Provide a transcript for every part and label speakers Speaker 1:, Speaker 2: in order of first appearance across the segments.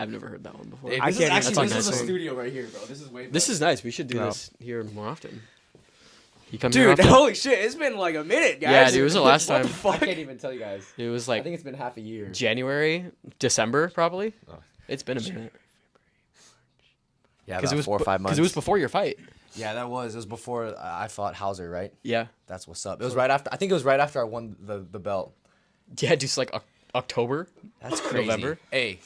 Speaker 1: I've never heard that one before.
Speaker 2: Hey,
Speaker 3: I can't.
Speaker 2: this is a studio right here, bro. This is way better.
Speaker 1: This is nice. We should do this here more often. You come here
Speaker 3: Dude,
Speaker 1: often?
Speaker 3: holy shit! It's been like a minute, guys.
Speaker 1: Yeah, dude, it was the last
Speaker 2: What
Speaker 1: time.
Speaker 2: the fuck? I can't even tell you guys.
Speaker 1: It was
Speaker 2: I
Speaker 1: like
Speaker 2: think it's been half a year.
Speaker 1: January, December, probably.
Speaker 2: Oh.
Speaker 1: It's been a minute.
Speaker 2: Yeah,
Speaker 1: Because
Speaker 2: about
Speaker 1: it was
Speaker 2: 4 or 5 months.
Speaker 1: Because it was before your fight.
Speaker 2: Yeah, that was. It was before I fought Hauser, right?
Speaker 1: Yeah.
Speaker 2: That's what's up. It was right after. I think it was right after I won the belt.
Speaker 1: Yeah, just like October.
Speaker 2: That's crazy.
Speaker 1: November.
Speaker 2: Hey,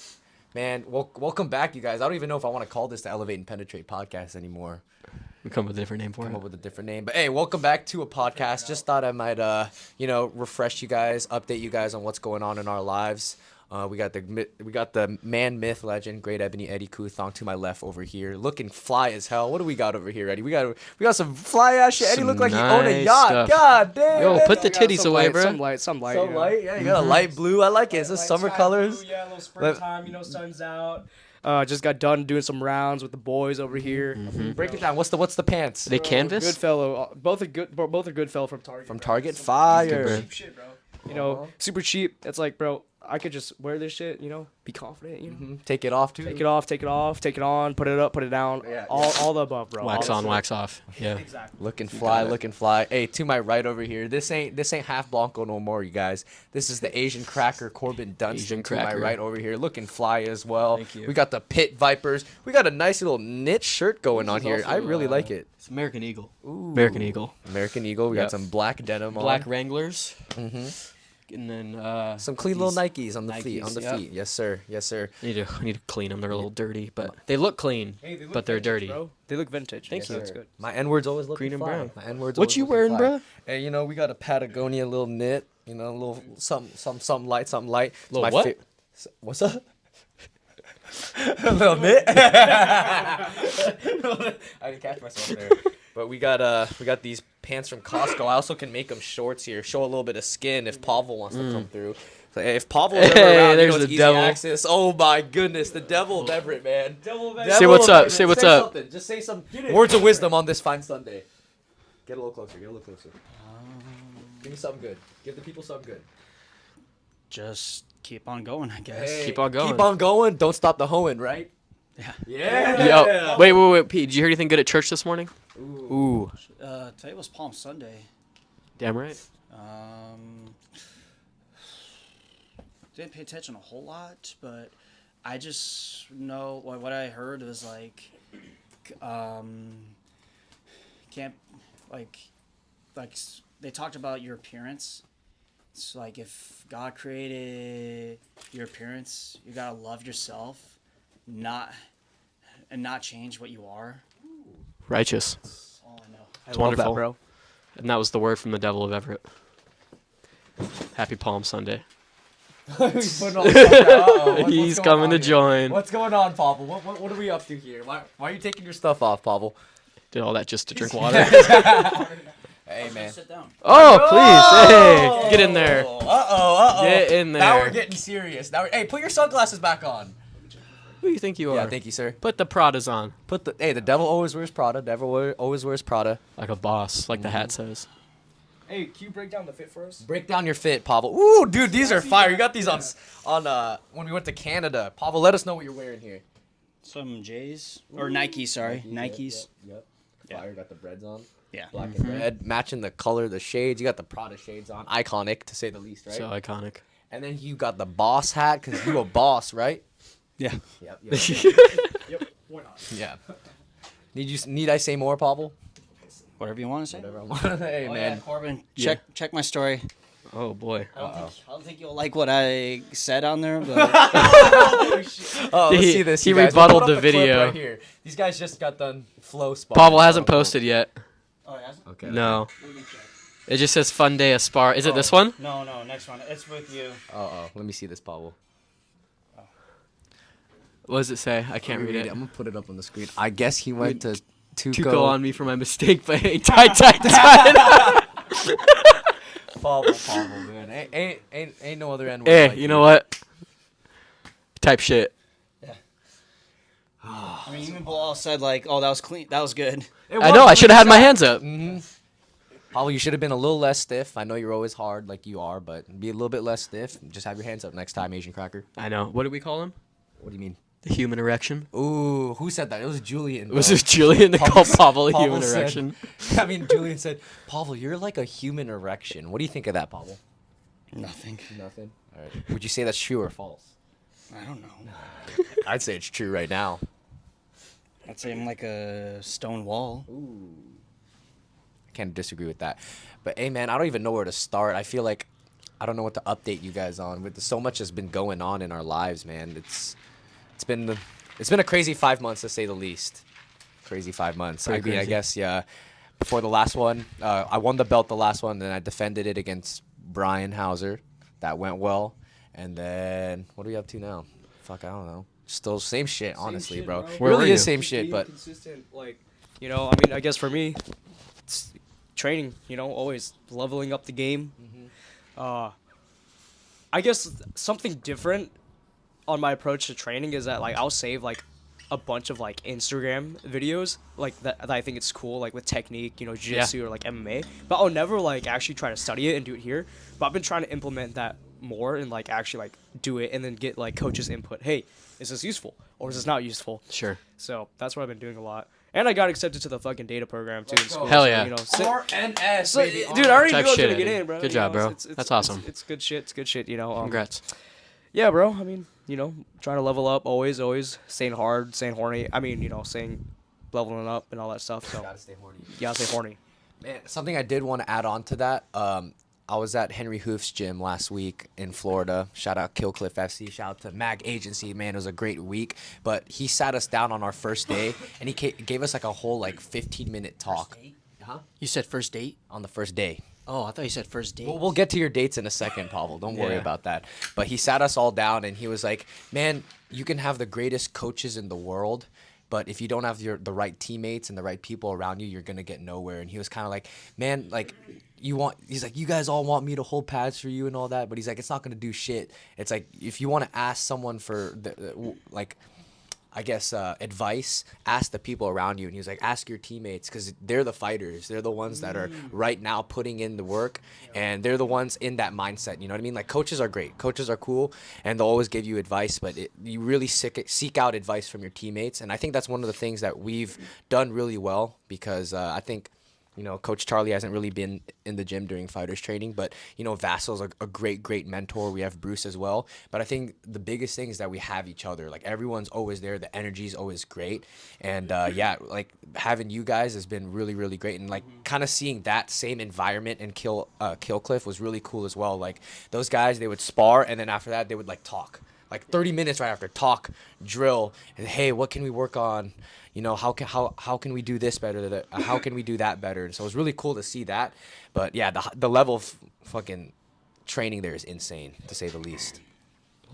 Speaker 2: man, welcome back, you guys. I don't even know if I want to call this the Elevate and Penetrate podcast anymore.
Speaker 1: We come up with a different name for
Speaker 2: Come
Speaker 1: it.
Speaker 2: up with a different name. But hey, welcome back to a podcast. Just thought I might, refresh you guys, update you guys on what's going on in our lives. We got the man, myth, legend, great Ebony Eddy Kuthong to my left over here, looking fly as hell. What do we got over here, Eddie? We got some fly ass shit. Eddie look like he owned a
Speaker 1: nice
Speaker 2: yacht.
Speaker 1: stuff.
Speaker 2: God damn.
Speaker 1: Yo,
Speaker 2: man.
Speaker 1: put the titties away, bro.
Speaker 3: Some light.
Speaker 2: Some
Speaker 3: you know.
Speaker 2: light. Yeah, you got a light blue. I like it. Is this summer
Speaker 3: Sky
Speaker 2: colors?
Speaker 3: blue, yeah, a little springtime. You know, sun's out. Just got done doing some rounds with the boys over here.
Speaker 2: Break it down. What's the pants?
Speaker 1: They canvas?
Speaker 3: Good fellow. Both are good fellow from Target.
Speaker 2: From
Speaker 3: bro.
Speaker 2: Target.
Speaker 3: Some
Speaker 2: Fire.
Speaker 3: cheap shit, bro. You know, super cheap. It's like, bro, I could just wear this shit. You know, be confident. You know,
Speaker 2: Take it off too.
Speaker 3: take it off, take it off, take it on, put it up, put it down.
Speaker 2: Yeah,
Speaker 3: all the above, bro.
Speaker 1: Wax
Speaker 3: all
Speaker 1: on,
Speaker 3: the
Speaker 1: wax off. Yeah.
Speaker 3: Exactly.
Speaker 2: Looking fly. Hey, to my right over here. This ain't half Blanco no more, you guys. This is the Asian cracker Corbin Dunstan
Speaker 1: Asian
Speaker 2: to my
Speaker 1: cracker.
Speaker 2: right over here. Looking fly as well.
Speaker 1: Thank you.
Speaker 2: We got the Pit Vipers. We got a nice little knit shirt going on here. I really like it.
Speaker 1: It's American Eagle.
Speaker 2: Ooh.
Speaker 1: American Eagle.
Speaker 2: American Eagle. We
Speaker 1: Yep.
Speaker 2: got some black denim
Speaker 1: Black
Speaker 2: on.
Speaker 1: Wranglers.
Speaker 2: Mm-hmm.
Speaker 1: And then
Speaker 2: Some clean little Nikes on the feet.
Speaker 1: Nikes,
Speaker 2: On the
Speaker 1: yep.
Speaker 2: feet. Yes, sir. Yes, sir.
Speaker 1: I need to clean them. They're a little dirty, but they look clean.
Speaker 3: Hey, they look
Speaker 1: But they're
Speaker 3: vintage,
Speaker 1: dirty.
Speaker 3: bro. They look vintage.
Speaker 1: Thank you.
Speaker 3: That's good.
Speaker 2: My N-words always looking
Speaker 1: Green and
Speaker 2: fly.
Speaker 1: brown.
Speaker 2: My N-words
Speaker 1: What
Speaker 2: always
Speaker 1: you
Speaker 2: looking
Speaker 1: wearing,
Speaker 2: fly.
Speaker 1: bruh?
Speaker 2: Hey, you know, we got a Patagonia little knit. You know, a little something light. It's
Speaker 1: Little
Speaker 2: my
Speaker 1: what?
Speaker 2: What's up? A little knit. I didn't catch myself there. But we got these pants from Costco. I also can make them shorts here. Show a little bit of skin if Pavel wants to come through. So, hey, if Pavel is ever
Speaker 1: Hey,
Speaker 2: around,
Speaker 1: there's
Speaker 2: you know, it's
Speaker 1: the
Speaker 2: easy
Speaker 1: devil.
Speaker 2: access. Oh my goodness, the devil of Everett, man.
Speaker 1: Say what's up, say what's up.
Speaker 2: Something. Just say some words of wisdom on this fine Sunday. Get a little closer. Give me something good. Give the people something good.
Speaker 4: Just keep on going, I guess.
Speaker 2: Hey,
Speaker 1: Keep on going.
Speaker 2: Keep on going. Don't stop the hoeing, right?
Speaker 4: Yeah.
Speaker 2: Yeah.
Speaker 1: Yo, wait, Pete. Did you hear anything good at church this morning?
Speaker 2: Ooh.
Speaker 4: Today was Palm Sunday.
Speaker 1: Damn right.
Speaker 4: Didn't pay attention a whole lot, but I just know what I heard was like, can't they talked about your appearance. It's like if God created your appearance, you gotta love yourself, not change what you are.
Speaker 1: Righteous.
Speaker 4: That's all I know.
Speaker 1: It's
Speaker 3: I love
Speaker 1: wonderful.
Speaker 3: that, bro.
Speaker 1: And that was the word from the devil of Everett. Happy Palm Sunday.
Speaker 2: He's putting all the stuff out. Uh-oh. What's
Speaker 1: He's
Speaker 2: going
Speaker 1: coming
Speaker 2: on
Speaker 1: to
Speaker 2: here?
Speaker 1: join.
Speaker 2: What's going on, Pavel? What are we up to here? Why are you taking your stuff off, Pavel?
Speaker 1: Did all that just to drink water.
Speaker 2: Hey, man.
Speaker 4: Sit down.
Speaker 1: Oh, please. Hey, get in there.
Speaker 2: Uh-oh.
Speaker 1: Get in there.
Speaker 2: Now we're getting serious. Hey, put your sunglasses back on.
Speaker 1: Who do you think you are?
Speaker 2: Yeah, thank you, sir.
Speaker 1: Put the Pradas on.
Speaker 2: The devil always wears Prada. Always wears Prada.
Speaker 1: Like a boss, like the hat says.
Speaker 3: Hey, can you break down the fit for us?
Speaker 2: Break down your fit, Pavel. Ooh, dude, these are fire. You got these on when we went to Canada. Pavel, let us know what you're wearing here.
Speaker 4: Some J's or Nikes, sorry, Nikes.
Speaker 2: Yep.
Speaker 4: Yeah.
Speaker 2: Fire, got the breads on.
Speaker 4: Yeah.
Speaker 2: Black and red, matching the color, the shades. You got the Prada shades on. Iconic, to say the least, right?
Speaker 1: So iconic.
Speaker 2: And then you got the boss hat, because you a boss, right?
Speaker 4: Yeah.
Speaker 2: Yep.
Speaker 3: Yep. Why not?
Speaker 2: Yeah. Need I say more, Pavel?
Speaker 4: Whatever you want to say.
Speaker 2: Whatever I want. Hey,
Speaker 4: Oh,
Speaker 2: man.
Speaker 4: yeah, Corbin,
Speaker 1: Yeah.
Speaker 4: check my story.
Speaker 1: Oh boy.
Speaker 4: I don't think you'll like what I said on there, but
Speaker 2: Oh, let's see this.
Speaker 1: He
Speaker 2: you guys.
Speaker 1: rebutted
Speaker 2: We'll put
Speaker 1: the
Speaker 2: up clip
Speaker 1: video.
Speaker 2: Right here. These guys just got done flow spot.
Speaker 1: Pavel hasn't posted yet.
Speaker 4: oh, it hasn't?
Speaker 2: Okay.
Speaker 1: No.
Speaker 4: Let me check.
Speaker 1: It just says fun day Aspar. Is it this one?
Speaker 4: No, next one. It's with you.
Speaker 2: Oh. Let me see this, Pavel.
Speaker 1: What does it say? I can't
Speaker 2: Let me
Speaker 1: read it.
Speaker 2: I'm gonna put it up on the screen. I guess he went to
Speaker 1: Tuco on me for my mistake, but hey, tight.
Speaker 2: Pavel, man. Ain't no other N-word.
Speaker 1: Hey,
Speaker 2: like
Speaker 1: you know what? Type shit.
Speaker 4: I mean, even Bilal said like, "Oh, that was clean. That was good."
Speaker 1: I know. I should have had my hands up.
Speaker 2: Pavel, you should have been a little less stiff. I know you're always hard like you are, but be a little bit less stiff. Just have your hands up next time, Asian Cracker.
Speaker 1: I know. What do we call him?
Speaker 2: What do you mean?
Speaker 1: The human erection.
Speaker 2: Ooh, who said that? It was Julian.
Speaker 1: Was
Speaker 2: bro.
Speaker 1: it Julian that called Pavel a
Speaker 2: Pavel
Speaker 1: human
Speaker 2: said-
Speaker 1: erection?
Speaker 2: I mean, Julian said, Pavel, you're like a human erection. What do you think of that, Pavel?
Speaker 4: Nothing.
Speaker 2: Nothing. All right. Would you say that's true or false?
Speaker 4: I don't know.
Speaker 2: I'd say it's true right now.
Speaker 4: I'd say I'm like a stone wall.
Speaker 2: Can't disagree with that. But hey, man, I don't even know where to start. I feel like I don't know what to update you guys on. With so much has been going on in our lives, man. It's been a crazy 5 months to say the least. Crazy 5 months.
Speaker 1: Pretty
Speaker 2: I
Speaker 1: crazy.
Speaker 2: guess yeah. Before the last one, I won the belt the last one, then I defended it against Brian Hauser. That went well. And then what are we up to now? Fuck, I don't know. Still same shit, honestly, bro.
Speaker 1: Where were
Speaker 2: Really
Speaker 1: you?
Speaker 2: is same shit, but
Speaker 3: consistent, like, you know, I mean, I guess for me, it's training, you know, always leveling up the game. I guess something different on my approach to training is that, like, I'll save, like, a bunch of, like, Instagram videos, like, that I think it's cool, like, with technique, you know, jiu-jitsu or, like, MMA. But I'll never, like, actually try to study it and do it here. But I've been trying to implement that more and, like, actually, like, do it and then get, like, coaches' input. Hey, is this useful? Or is this not useful?
Speaker 1: Sure.
Speaker 3: So that's what I've been doing a lot. And I got accepted to the fucking data program, too, in school.
Speaker 1: Hell
Speaker 3: so,
Speaker 1: yeah.
Speaker 3: you know,
Speaker 2: RNS,
Speaker 3: so,
Speaker 2: baby.
Speaker 3: dude, I already
Speaker 1: Type
Speaker 3: knew I was
Speaker 1: shit,
Speaker 3: gonna get
Speaker 1: Eddie.
Speaker 3: in, bro.
Speaker 1: Good
Speaker 3: You
Speaker 1: job,
Speaker 3: know,
Speaker 1: bro.
Speaker 3: it's-
Speaker 1: That's awesome.
Speaker 3: It's good shit. It's good shit. You know.
Speaker 1: Congrats.
Speaker 3: Yeah, bro. I mean, you know, trying to level up, always, staying hard, staying horny. I mean, you know, staying leveling up and all that stuff. So
Speaker 2: Gotta stay horny.
Speaker 3: you gotta stay horny.
Speaker 2: Man, something I did want to add on to that. I was at Henry Hoof's gym last week in Florida. Shout out Killcliff FC. Shout out to Mag Agency. Man, it was a great week. But he sat us down on our first day, and he gave us like a whole like 15-minute talk. Huh?
Speaker 4: You said first date?
Speaker 2: On the first day.
Speaker 4: Oh, I thought you said first date.
Speaker 2: We'll get to your dates in a second, Pavel. Don't worry
Speaker 1: Yeah.
Speaker 2: about that. But he sat us all down, and he was like, man, you can have the greatest coaches in the world, but if you don't have the right teammates and the right people around you, you're going to get nowhere. And he was kind of like, man, like, he's like, you guys all want me to hold pads for you and all that, but he's like, it's not going to do shit. It's like, if you want to ask someone for, like, I guess, advice, ask the people around you. And he was like, ask your teammates, because they're the fighters. They're the ones that are right now putting in the work, and they're the ones in that mindset. You know what I mean? Like, coaches are great. Coaches are cool, and they'll always give you advice, but you really seek out advice from your teammates. And I think that's one of the things that we've done really well, because I think, you know, Coach Charlie hasn't really been in the gym during fighters training, but, you know, Vassal's a great mentor. We have Bruce as well. But I think the biggest thing is that we have each other. Like, everyone's always there. The energy's always great. And, yeah, like, having you guys has been really, really great. And, like, kind of seeing that same environment in Killcliff was really cool as well. Like, those guys, they would spar, and then after that, they would, like, talk. Like 30 minutes right after, talk, drill, and hey, what can we work on? You know, how can we do this better? How can we do that better? And so it was really cool to see that. But yeah, the level of fucking training there is insane, to say the least.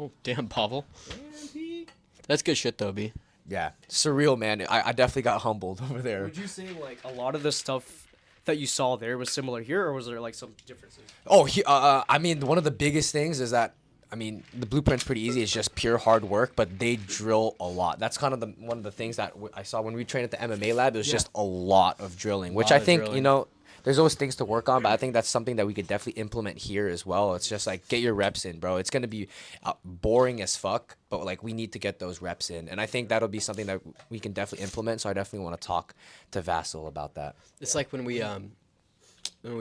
Speaker 1: Oh, damn, Pavel. That's good shit, though, B.
Speaker 2: Yeah, surreal, man. I definitely got humbled over there.
Speaker 3: Would you say like a lot of the stuff that you saw there was similar here, or was there like some differences?
Speaker 2: Oh, I mean, one of the biggest things is that, I mean, the blueprint's pretty easy. It's just pure hard work, but they drill a lot. That's kind of one of the things that I saw when we trained at the MMA lab. It was just a lot of drilling, which I think, you know, there's always things to work on, but I think that's something that we could definitely implement here as well. It's just like, get your reps in, bro. It's going to be boring as fuck, but like, we need to get those reps in. And I think that'll be something that we can definitely implement. So I definitely want to talk to Vassal about that.
Speaker 1: It's like when we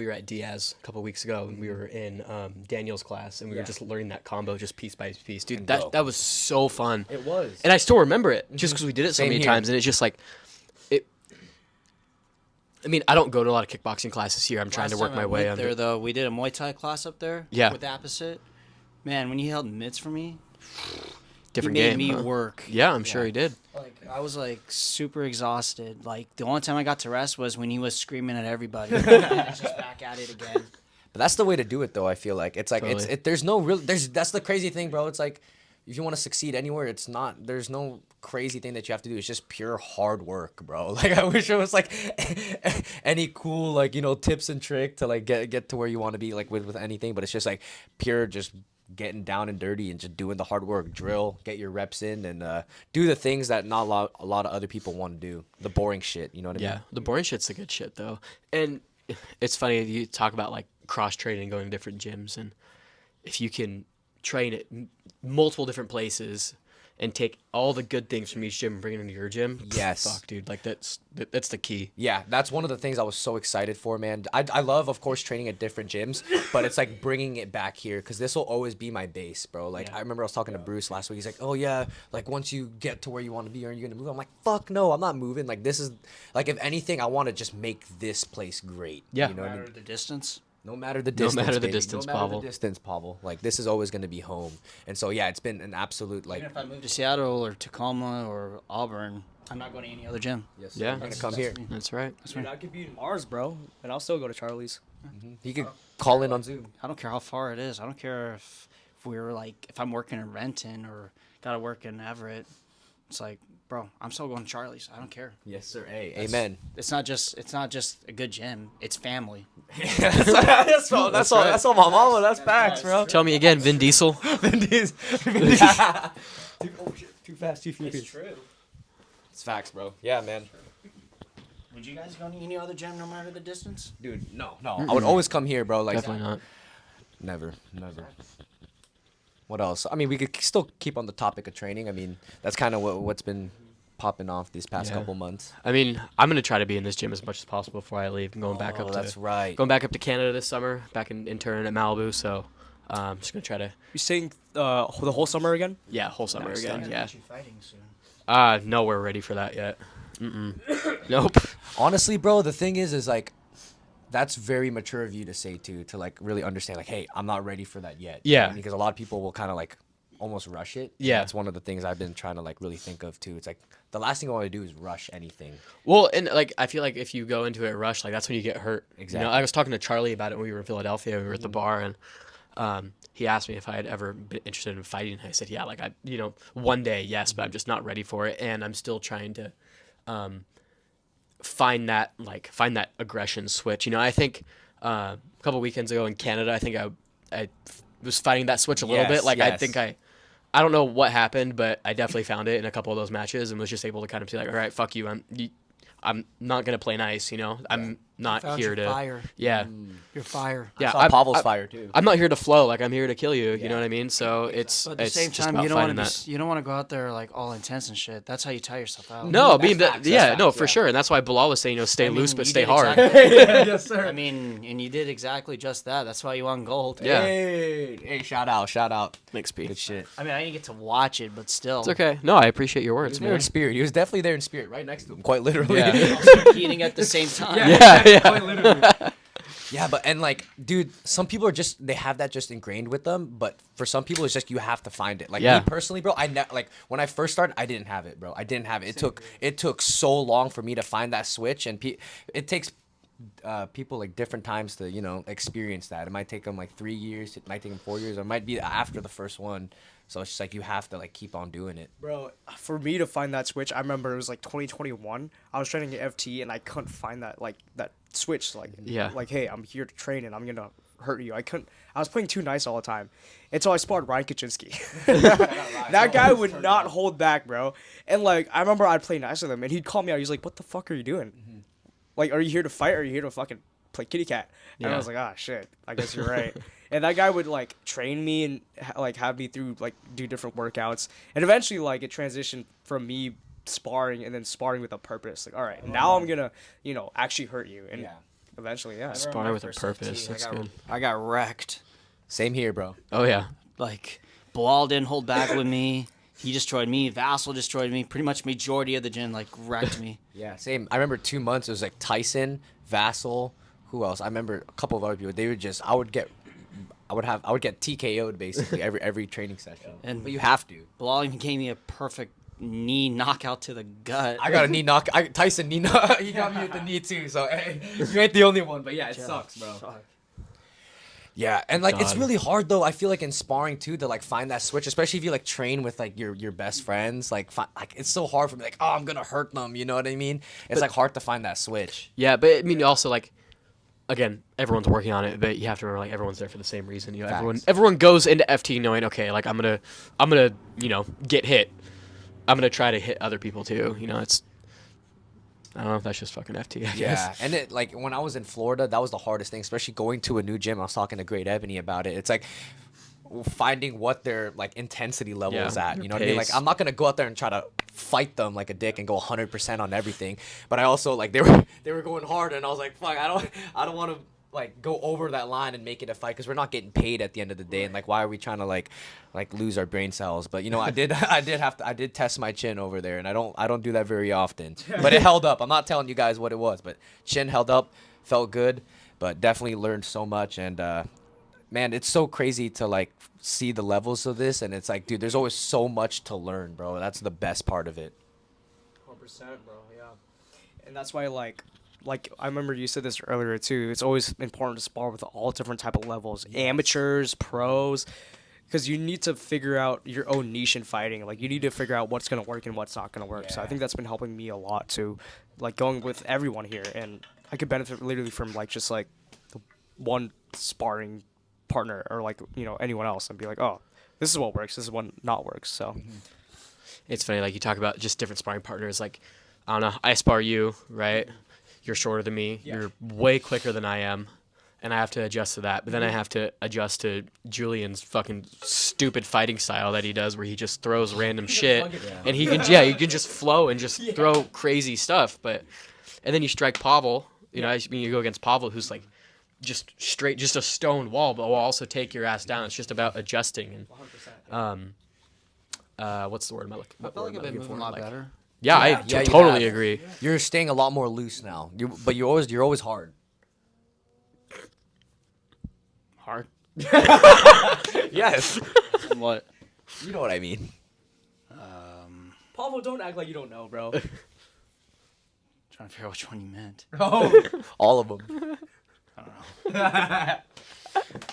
Speaker 1: were at Diaz a couple weeks ago, and we were in Daniel's class, and we were just learning that combo just piece by piece. Dude, that was so fun.
Speaker 2: It was.
Speaker 1: And I still remember it, just because we did it so
Speaker 2: Same
Speaker 1: many
Speaker 2: here.
Speaker 1: times, and it's just like, I mean, I don't go to a lot of kickboxing classes here. I'm trying to work my way
Speaker 4: there,
Speaker 1: under.
Speaker 4: though. We did a Muay Thai class up there.
Speaker 1: Yeah.
Speaker 4: With Opposite. Man, when he held mitts for me,
Speaker 1: Different
Speaker 4: he
Speaker 1: game.
Speaker 4: made me
Speaker 1: huh?
Speaker 4: work.
Speaker 1: Yeah, I'm sure he did.
Speaker 4: Like I was like super exhausted. Like the only time I got to rest was when he was screaming at everybody. And I was just back at it again.
Speaker 2: But that's the way to do it, though. I feel like it's like
Speaker 1: Totally.
Speaker 2: there's no real that's the crazy thing, bro. It's like, if you want to succeed anywhere, it's not, there's no crazy thing that you have to do. It's just pure hard work, bro. Like, I wish it was like any cool, like, you know, tips and trick to like get to where you want to be, like with anything. But it's just like pure just getting down and dirty and just doing the hard work, drill, get your reps in, and do the things that not a lot of other people want to do. The boring shit, you know what I mean?
Speaker 1: Yeah, the boring shit's the good shit, though. And it's funny, you talk about like cross training, going to different gyms, and if you can train at multiple different places and take all the good things from each gym and bring it into your gym.
Speaker 2: Yes.
Speaker 1: Fuck, dude. Like that's the key.
Speaker 2: Yeah, that's one of the things I was so excited for, man. I love, of course, training at different gyms, but it's like bringing it back here because this will always be my base, bro. Like, I remember I was talking to Bruce last week. He's like, oh, yeah, like once you get to where you want to be, are you going to move? I'm like, fuck no, I'm not moving. Like, this is, like, if anything, I want to just make this place great.
Speaker 1: Yeah.
Speaker 2: You know what I
Speaker 4: No
Speaker 2: mean?
Speaker 4: matter the distance.
Speaker 2: No matter the distance,
Speaker 1: matter the
Speaker 2: baby.
Speaker 1: distance,
Speaker 2: no matter
Speaker 1: Pavel.
Speaker 2: the distance, Pavel. Like, this is always going to be home. And so, yeah, it's been an absolute, like,
Speaker 4: Even if I move to Seattle or Tacoma or Auburn, I'm not going to any other gym.
Speaker 2: yes,
Speaker 1: Yeah.
Speaker 2: you're going to come here.
Speaker 1: That's right.
Speaker 3: Dude, I could be in Mars, bro, and I'll still go to Charlie's.
Speaker 2: You could call in on Zoom.
Speaker 4: I don't care how far it is. I don't care if we're like if I'm working in Renton or gotta work in Everett. It's like, bro, I'm still going to Charlie's. I don't care.
Speaker 2: Yes, sir. Hey, amen.
Speaker 4: It's not just a good gym. It's family.
Speaker 2: That's all my mama. That's facts, bro.
Speaker 1: Tell me again, Vin Diesel.
Speaker 2: Too fast, too furious.
Speaker 4: It's true.
Speaker 2: It's facts, bro. Yeah, man.
Speaker 4: Would you guys go to any other gym no matter the distance?
Speaker 2: Dude, no. I would always come here, bro. Like,
Speaker 1: Definitely not.
Speaker 2: never. What else? I mean, we could still keep on the topic of training. I mean, that's kind of what's been popping off these past
Speaker 1: Yeah.
Speaker 2: couple months.
Speaker 1: I mean, I'm gonna try to be in this gym as much as possible before I leave. I'm going back up to
Speaker 2: that's right.
Speaker 1: going back up to Canada this summer, back in intern at Malibu. So I'm just gonna try to
Speaker 3: You staying the whole summer again?
Speaker 1: whole summer
Speaker 3: Nice,
Speaker 1: again.
Speaker 3: nice.
Speaker 1: Yeah.
Speaker 4: You fighting soon.
Speaker 1: No, we're ready for that yet. Nope.
Speaker 2: Honestly, bro, the thing is like, that's very mature of you to say to like really understand like, hey, I'm not ready for that yet.
Speaker 1: Yeah.
Speaker 2: Because a lot of people will kind of like almost rush it. And
Speaker 1: Yeah.
Speaker 2: that's one of the things I've been trying to like really think of too. It's like the last thing I want to do is rush anything.
Speaker 1: Well, and like I feel like if you go into it rush, like that's when you get hurt.
Speaker 2: Exactly.
Speaker 1: You know, I was talking to Charlie about it when we were in Philadelphia. We were at the bar, and he asked me if I had ever been interested in fighting. I said, yeah, like one day, yes, but I'm just not ready for it, and I'm still trying to find that aggression switch. You know, I think a couple weekends ago in Canada, I think I was fighting that switch a little bit. Like I think I don't know what happened, but I definitely found it in a couple of those matches and was just able to kind of be like, all right, fuck you. I'm not gonna play nice. You know, I'm not
Speaker 4: Found
Speaker 1: here
Speaker 4: your
Speaker 1: to.
Speaker 4: fire.
Speaker 1: Yeah.
Speaker 4: You're fire.
Speaker 1: Yeah.
Speaker 2: Saw Pavel's fire too.
Speaker 1: I'm not here to flow. Like I'm here to kill you. You know what I mean? So it's
Speaker 4: But at the
Speaker 1: it's
Speaker 4: same
Speaker 1: just
Speaker 4: time,
Speaker 1: about
Speaker 4: you don't
Speaker 1: finding
Speaker 4: want
Speaker 1: that.
Speaker 4: to you don't want to go out there like all intense and shit. That's how you tire yourself out.
Speaker 1: No, I mean,
Speaker 2: That's facts,
Speaker 1: yeah,
Speaker 2: that's
Speaker 1: no,
Speaker 2: facts,
Speaker 1: for
Speaker 2: yeah.
Speaker 1: sure, and that's why Bilal was saying, stay
Speaker 4: I mean,
Speaker 1: loose but
Speaker 4: you
Speaker 1: stay
Speaker 4: did
Speaker 1: hard.
Speaker 2: Yes, sir.
Speaker 4: I mean, and you did exactly just that. That's why you won gold.
Speaker 1: Yeah.
Speaker 2: Hey, shout out.
Speaker 1: Thanks, P.
Speaker 2: Good shit.
Speaker 4: I mean, I didn't get to watch it, but still.
Speaker 1: It's okay. No, I appreciate your
Speaker 2: He
Speaker 1: words,
Speaker 2: was there
Speaker 1: man.
Speaker 2: in spirit. He was definitely there in spirit, right next to him, quite literally.
Speaker 1: Yeah.
Speaker 4: Also competing at the same time.
Speaker 1: Yeah.
Speaker 2: Yeah, but and like, dude, some people are just they have that just ingrained with them, but for some people it's just you have to find it. Like
Speaker 1: Yeah.
Speaker 2: me personally, bro, like when I first started, I didn't have it, bro. I didn't have it. It took so long for me to find that switch, and it takes people like different times to experience that. It might take them like 3 years, it might take them 4 years, or it might be after the first one. So it's just like you have to like keep on doing it.
Speaker 3: Bro, for me to find that switch, I remember it was like 2021. I was training at FT and I couldn't find that switch. Like,
Speaker 1: Yeah.
Speaker 3: like, hey, I'm here to train and I'm gonna hurt you. I was playing too nice all the time, and so I sparred Ryan Kaczynski. That guy would not hold back, bro. And like, I remember I'd play nice with him, and he'd call me out. He's like, "What the fuck are you doing? Like, are you here to fight or are you here to fucking play kitty cat?" And I
Speaker 1: Yeah.
Speaker 3: was like, "Ah, shit. I guess you're right." And that guy would like train me and like have me through like do different workouts, and eventually like it transitioned from me sparring and then sparring with a purpose. Like, all right, now I'm gonna actually hurt you, and eventually, yeah.
Speaker 1: Spar with a purpose. That's good.
Speaker 4: I got wrecked.
Speaker 2: Same here, bro.
Speaker 1: Oh yeah.
Speaker 4: Like, Bilal didn't hold back with me. He destroyed me. Vassal destroyed me. Pretty much majority of the gym like wrecked me.
Speaker 2: Yeah, same. I remember 2 months. It was like Tyson, Vassal, who else? I remember a couple of other people. They were just I would get TKO'd basically every training session.
Speaker 4: And
Speaker 2: But you have to.
Speaker 4: Bilal even gave me a perfect knee knockout to the gut.
Speaker 2: I got a knee knock. Tyson knee knock. He got me with the knee too. So hey, you ain't the only one. But yeah, it sucks, bro. Yeah, and like it's
Speaker 1: God.
Speaker 2: really hard though. I feel like in sparring too to like find that switch, especially if you like train with like your best friends. Like it's so hard for me. Like, oh, I'm gonna hurt them. You know what I mean? It's like hard to find that switch.
Speaker 1: Yeah, but I mean, also like, again, everyone's working on it, but you have to remember like everyone's there for the same reason. You know,
Speaker 2: Facts.
Speaker 1: everyone goes into FT knowing, okay, like I'm gonna get hit. I'm gonna try to hit other people too. You know, I don't know if that's just fucking FT. I guess.
Speaker 2: Yeah, and it like when I was in Florida, that was the hardest thing, especially going to a new gym. I was talking to Great Ebony about it. It's like finding what their like intensity level is at. You know what I mean? Like
Speaker 1: Pace.
Speaker 2: I'm not gonna go out there and try to fight them like a dick and go 100% on everything. But I also like they were going hard, and I was like, fuck, I don't want to like go over that line and make it a fight because we're not getting paid at the end of the day. And like, why are we trying to like lose our brain cells? But you know, I did test my chin over there, and I don't do that very often. But it held up. I'm not telling you guys what it was, but chin held up, felt good, but definitely learned so much. And man, it's so crazy to like see the levels of this, and it's like, dude, there's always so much to learn, bro. That's the best part of it.
Speaker 3: 100%, bro. Yeah. And that's why like I remember you said this earlier too. It's always important to spar with all different type of levels, amateurs, pros, because you need to figure out your own niche in fighting. Like you need to figure out what's gonna work and what's not gonna work. So I think that's been helping me a lot too, like going with everyone here, and I could benefit literally from like just like the one sparring partner or like anyone else, and be like, oh, this is what works, this is what not works. So
Speaker 1: It's funny, like you talk about just different sparring partners. Like I don't know, I spar you, right? You're shorter than me.
Speaker 3: Yeah.
Speaker 1: You're way quicker than I am, and I have to adjust to that. But then I have to adjust to Julian's fucking stupid fighting style that he does, where he just throws random shit, and you can just flow and just throw crazy stuff. And then you strike Pavel. You go against Pavel, who's like just straight, just a stone wall, but will also take your ass down. It's just about adjusting. And what's the word?
Speaker 5: I feel like I've been moving a lot better.
Speaker 1: Yeah, I
Speaker 2: you
Speaker 1: totally
Speaker 2: have.
Speaker 1: agree.
Speaker 2: You're staying a lot more loose now. But you're always hard.
Speaker 5: Hard.
Speaker 2: Yes.
Speaker 5: What?
Speaker 2: You know what I mean.
Speaker 3: Pablo, don't act like you don't know, bro.
Speaker 5: Trying to figure out which one you meant.
Speaker 2: All of them.
Speaker 5: I don't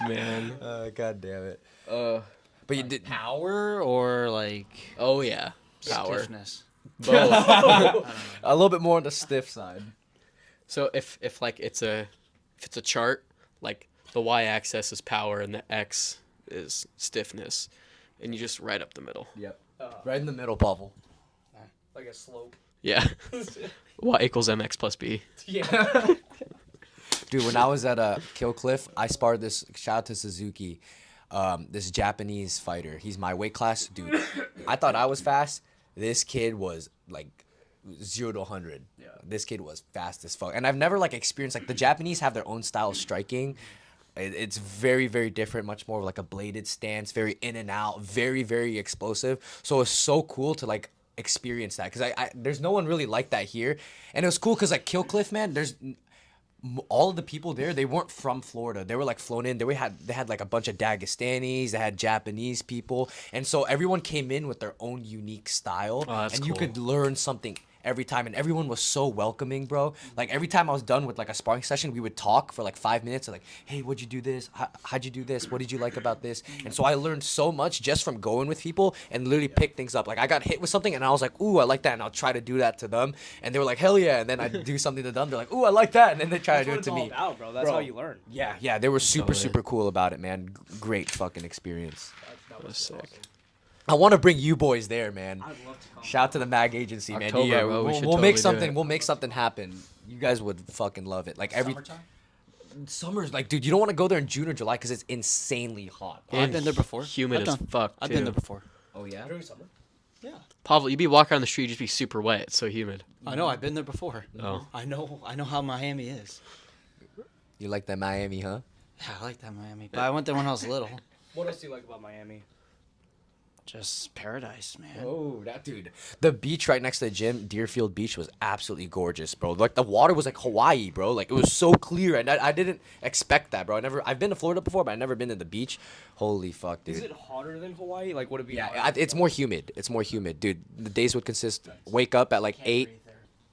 Speaker 5: know.
Speaker 1: Man.
Speaker 2: God damn it.
Speaker 1: But you did.
Speaker 5: Power or like
Speaker 1: Oh yeah, power.
Speaker 5: stiffness?
Speaker 1: Both.
Speaker 2: A little bit more on the stiff side.
Speaker 1: So if it's a chart, like the y-axis is power and the x is stiffness, and you just right up the middle.
Speaker 2: Yep. Right in the middle, Pavel.
Speaker 3: Like a slope.
Speaker 1: Yeah. Y equals mx plus b.
Speaker 3: Yeah.
Speaker 2: Dude, when I was at Kill Cliff, I sparred this. Shout out to Suzuki, this Japanese fighter. He's my weight class, dude. I thought I was fast. This kid was like 0 to 100. Yeah. This kid was fast as fuck, and I've never like experienced like the Japanese have their own style of striking. It's very, very different, much more of like a bladed stance, very in and out, very, very explosive. So it's so cool to like experience that because there's no one really like that here, and it was cool because like Kill Cliff, man, there's all of the people there, they weren't from Florida. They were like flown in. They had like a bunch of Dagestanis. They had Japanese people, and so everyone came in with their own unique style,
Speaker 1: that's
Speaker 2: and you
Speaker 1: cool.
Speaker 2: could learn something every time. And everyone was so welcoming, bro. Like every time I was done with like a sparring session, we would talk for like 5 minutes. Like, hey, what'd you do this? How'd you do this? What did you like about this? And so I learned so much just from going with people and literally pick things up. Like I got hit with something and I was like, ooh, I like that, and I'll try to do that to them, and they were like, hell yeah. And then I do something to them. They're like, ooh, I like that, and then they try to do it to me.
Speaker 3: About, bro. That's how you learn.
Speaker 2: Yeah, they were super cool about it, man. Great fucking experience.
Speaker 1: That was sick.
Speaker 2: I want to bring you boys there, man.
Speaker 3: I'd love to come.
Speaker 2: Shout out to the Mag Agency, man.
Speaker 1: October,
Speaker 2: Yeah,
Speaker 1: bro. We should
Speaker 2: we'll
Speaker 1: totally
Speaker 2: make
Speaker 1: do
Speaker 2: something.
Speaker 1: it.
Speaker 2: We'll make something happen. You guys would fucking love it. Like every
Speaker 5: Summertime?
Speaker 2: summer's like, dude, you don't want to go there in June or July because it's insanely hot.
Speaker 5: I've been there before.
Speaker 1: Humid
Speaker 5: I've
Speaker 1: as
Speaker 5: done-
Speaker 1: fuck.
Speaker 5: I've
Speaker 1: too.
Speaker 5: been there before.
Speaker 2: Oh yeah.
Speaker 3: During summer?
Speaker 5: Yeah.
Speaker 1: Pavel, you'd be walking around the street, just be super wet. It's so humid.
Speaker 5: I know. I've been there before.
Speaker 1: Oh.
Speaker 5: I know how Miami is.
Speaker 2: You like that Miami, huh?
Speaker 5: Yeah, I like that Miami. But I went there when I was little.
Speaker 3: What else do you like about Miami?
Speaker 5: Just paradise, man.
Speaker 2: Oh, that dude. The beach right next to the gym, Deerfield Beach, was absolutely gorgeous, bro. Like the water was like Hawaii, bro. Like it was so clear, and I didn't expect that, bro. I've been to Florida before, but I've never been to the beach. Holy fuck, dude.
Speaker 3: Is it hotter than Hawaii? Like, would it be?
Speaker 2: Yeah,
Speaker 3: hotter?
Speaker 2: it's more humid. It's more humid, dude. The days would consist wake up at like 8.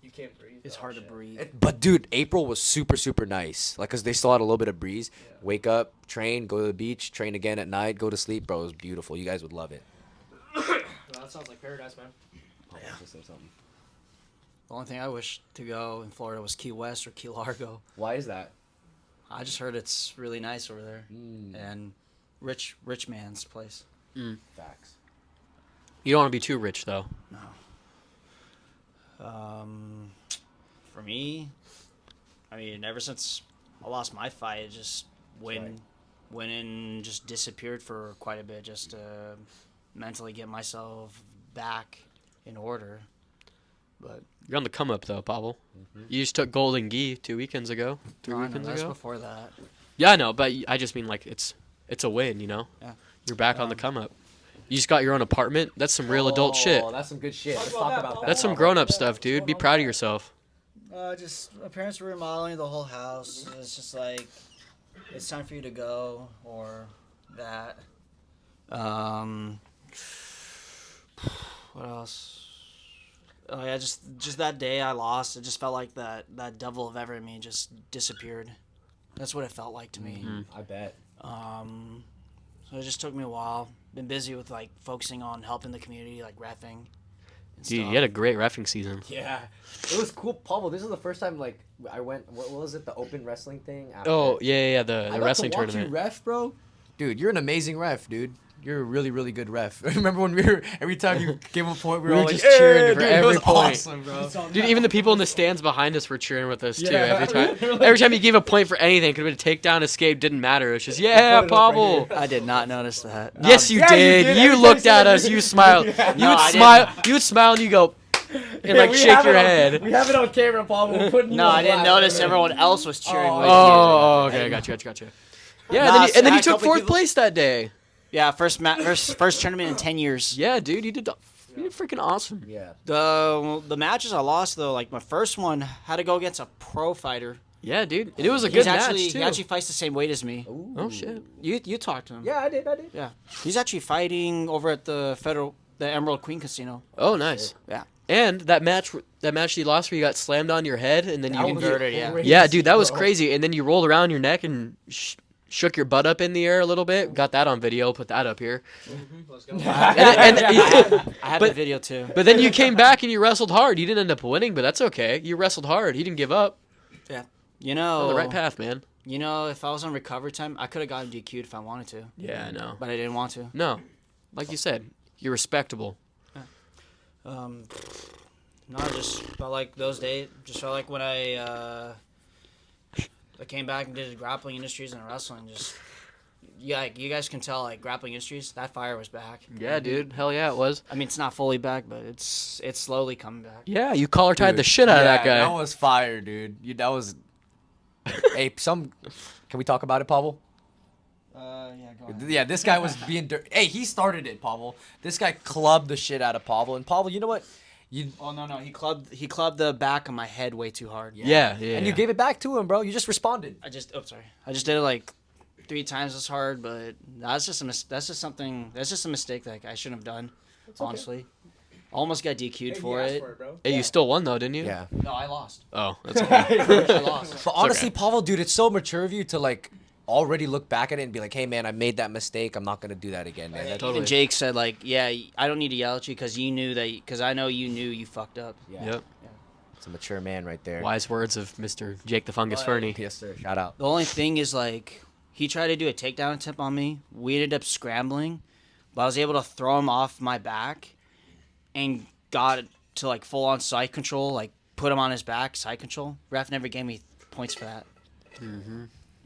Speaker 3: You can't breathe.
Speaker 5: It's
Speaker 3: Oh,
Speaker 5: hard to
Speaker 3: shit.
Speaker 5: breathe.
Speaker 2: But dude, April was super nice. Like, cause they still had a little bit of breeze. Wake up, train, go to the beach, train again at night, go to sleep, bro. It was beautiful. You guys would love it.
Speaker 3: Well, that sounds like paradise, man.
Speaker 5: The only thing I wish to go in Florida was Key West or Key Largo.
Speaker 2: Why is that?
Speaker 5: I just heard it's really nice over there, and rich man's place.
Speaker 2: Facts.
Speaker 1: You don't want to be too rich though.
Speaker 5: For me, I mean, ever since I lost my fight, just win went and just disappeared for quite a bit just to mentally get myself back in order. But
Speaker 1: You're on the come up though, Pavel. You just took Golden Gi 2 weekends ago. 3
Speaker 5: no,
Speaker 1: weekends
Speaker 5: that's
Speaker 1: ago.
Speaker 5: before that.
Speaker 1: Yeah, I know, but I just mean like it's a win, you know.
Speaker 5: Yeah.
Speaker 1: You're back on the come up. You just got your own apartment. That's some real adult shit.
Speaker 2: Oh, that's some good shit. Let's talk about that.
Speaker 1: That's some grown up stuff, dude. Be proud of yourself.
Speaker 5: Just my parents were remodeling the whole house. It's just like it's time for you to go or that. What else? Oh yeah, just that day I lost. It just felt like that devil of ever in me just disappeared. That's what it felt like to me.
Speaker 2: I bet.
Speaker 5: So it just took me a while. Been busy with like focusing on helping the community, like reffing.
Speaker 1: Dude, you had a great reffing season.
Speaker 2: Yeah, it was cool, Pavel. This is the first time like I went. What was it? The open wrestling thing. After.
Speaker 1: Oh yeah, the
Speaker 2: I
Speaker 1: wrestling
Speaker 2: got to watch
Speaker 1: tournament.
Speaker 2: You ref, bro. Dude, you're an amazing ref, dude. You're a really, really good ref. Remember when we were every time you gave a point, we were all
Speaker 1: just
Speaker 2: like,
Speaker 1: cheering
Speaker 2: "Yeah,
Speaker 1: for
Speaker 2: dude,
Speaker 1: every
Speaker 2: it was
Speaker 1: point."
Speaker 2: Awesome, bro.
Speaker 1: Dude, even the people in the stands behind us were cheering with us too.
Speaker 2: Yeah.
Speaker 1: Every time, every time you gave a point for anything, could have been a takedown, escape, didn't matter. It was just Pavel.
Speaker 5: I did not notice that.
Speaker 1: Yes, you
Speaker 2: Yeah, you
Speaker 1: did.
Speaker 2: did.
Speaker 1: You
Speaker 2: Every
Speaker 1: looked
Speaker 2: time
Speaker 1: at
Speaker 2: you
Speaker 1: us.
Speaker 2: said
Speaker 1: You
Speaker 2: it.
Speaker 1: smiled.
Speaker 2: Yeah.
Speaker 1: You would smile. You would smile and you go and like
Speaker 2: we
Speaker 1: shake
Speaker 2: have
Speaker 1: your
Speaker 2: it on-
Speaker 1: head.
Speaker 2: We have it on camera, Pavel. We're putting you
Speaker 5: No,
Speaker 2: on
Speaker 5: I didn't
Speaker 2: blast.
Speaker 5: notice everyone else was cheering with you.
Speaker 1: Oh, okay, gotcha. Yeah,
Speaker 5: Nah,
Speaker 1: and then
Speaker 5: I
Speaker 1: you took
Speaker 5: couple
Speaker 1: fourth
Speaker 5: people-
Speaker 1: place that day.
Speaker 5: Yeah, first tournament in 10 years.
Speaker 1: Yeah, dude, you did freaking awesome.
Speaker 2: Yeah.
Speaker 5: The matches I lost though, like my first one had to go against a pro fighter.
Speaker 1: Yeah, dude, and it was a good match too.
Speaker 5: He actually fights the same weight as me.
Speaker 1: Oh shit.
Speaker 5: You talked to him.
Speaker 2: Yeah, I did.
Speaker 5: Yeah. He's actually fighting over at the Emerald Queen Casino.
Speaker 1: Oh, nice.
Speaker 5: Yeah.
Speaker 1: And that match you lost where you got slammed on your head and then you
Speaker 5: inverted, yeah.
Speaker 1: Yeah, dude, that was crazy. And then you rolled around your neck and shook your butt up in the air a little bit. Got that on video. Put that up here.
Speaker 3: Let's go.
Speaker 5: I had the video too.
Speaker 1: But then you came back and you wrestled hard. You didn't end up winning, but that's okay. You wrestled hard. He didn't give up.
Speaker 5: Yeah.
Speaker 1: You're on the right path, man.
Speaker 5: You know, if I was on recovery time, I could have gotten DQ'd if I wanted to.
Speaker 1: Yeah, I know.
Speaker 5: But I didn't want to.
Speaker 1: No. Like you said, you're respectable.
Speaker 5: No, I just felt like those days. Just felt like when I came back and did the grappling industries and wrestling. Just yeah, you guys can tell like grappling industries. That fire was back.
Speaker 1: Yeah, dude. Hell yeah, it was.
Speaker 5: I mean, it's not fully back, but it's slowly coming back.
Speaker 1: Yeah, you collar tied the shit out of that guy.
Speaker 2: That was fire, dude. That was. Hey, can we talk about it, Pavel?
Speaker 5: Yeah, go ahead.
Speaker 2: Yeah, this guy was being dirty. Hey, he started it, Pavel. This guy clubbed the shit out of Pavel, and Pavel, you know what?
Speaker 5: Oh no, he clubbed the back of my head way too hard.
Speaker 1: Yeah.
Speaker 2: And you gave it back to him, bro. You just responded.
Speaker 5: I just did it like 3 times as hard, but that's just a mistake that I shouldn't have done. Honestly, almost got DQ'd for it.
Speaker 1: Hey, you still won though, didn't you?
Speaker 2: Yeah.
Speaker 5: No, I lost.
Speaker 1: Oh, that's okay.
Speaker 5: I lost.
Speaker 2: But honestly, Pavel, dude, it's so mature of you to like already look back at it and be like, hey, man, I made that mistake. I'm not gonna do that again, man.
Speaker 1: Totally.
Speaker 5: Even Jake said like, yeah, I don't need to yell at you because you knew that because I know you knew you fucked up.
Speaker 2: Yeah.
Speaker 1: Yep.
Speaker 2: It's a mature man right there.
Speaker 1: Wise words of Mr. Jake the Fungus Fernie.
Speaker 2: Yes, sir. Shout out.
Speaker 5: The only thing is like he tried to do a takedown attempt on me. We ended up scrambling, but I was able to throw him off my back and got to like full on side control, like put him on his back, side control. Ref never gave me points for that.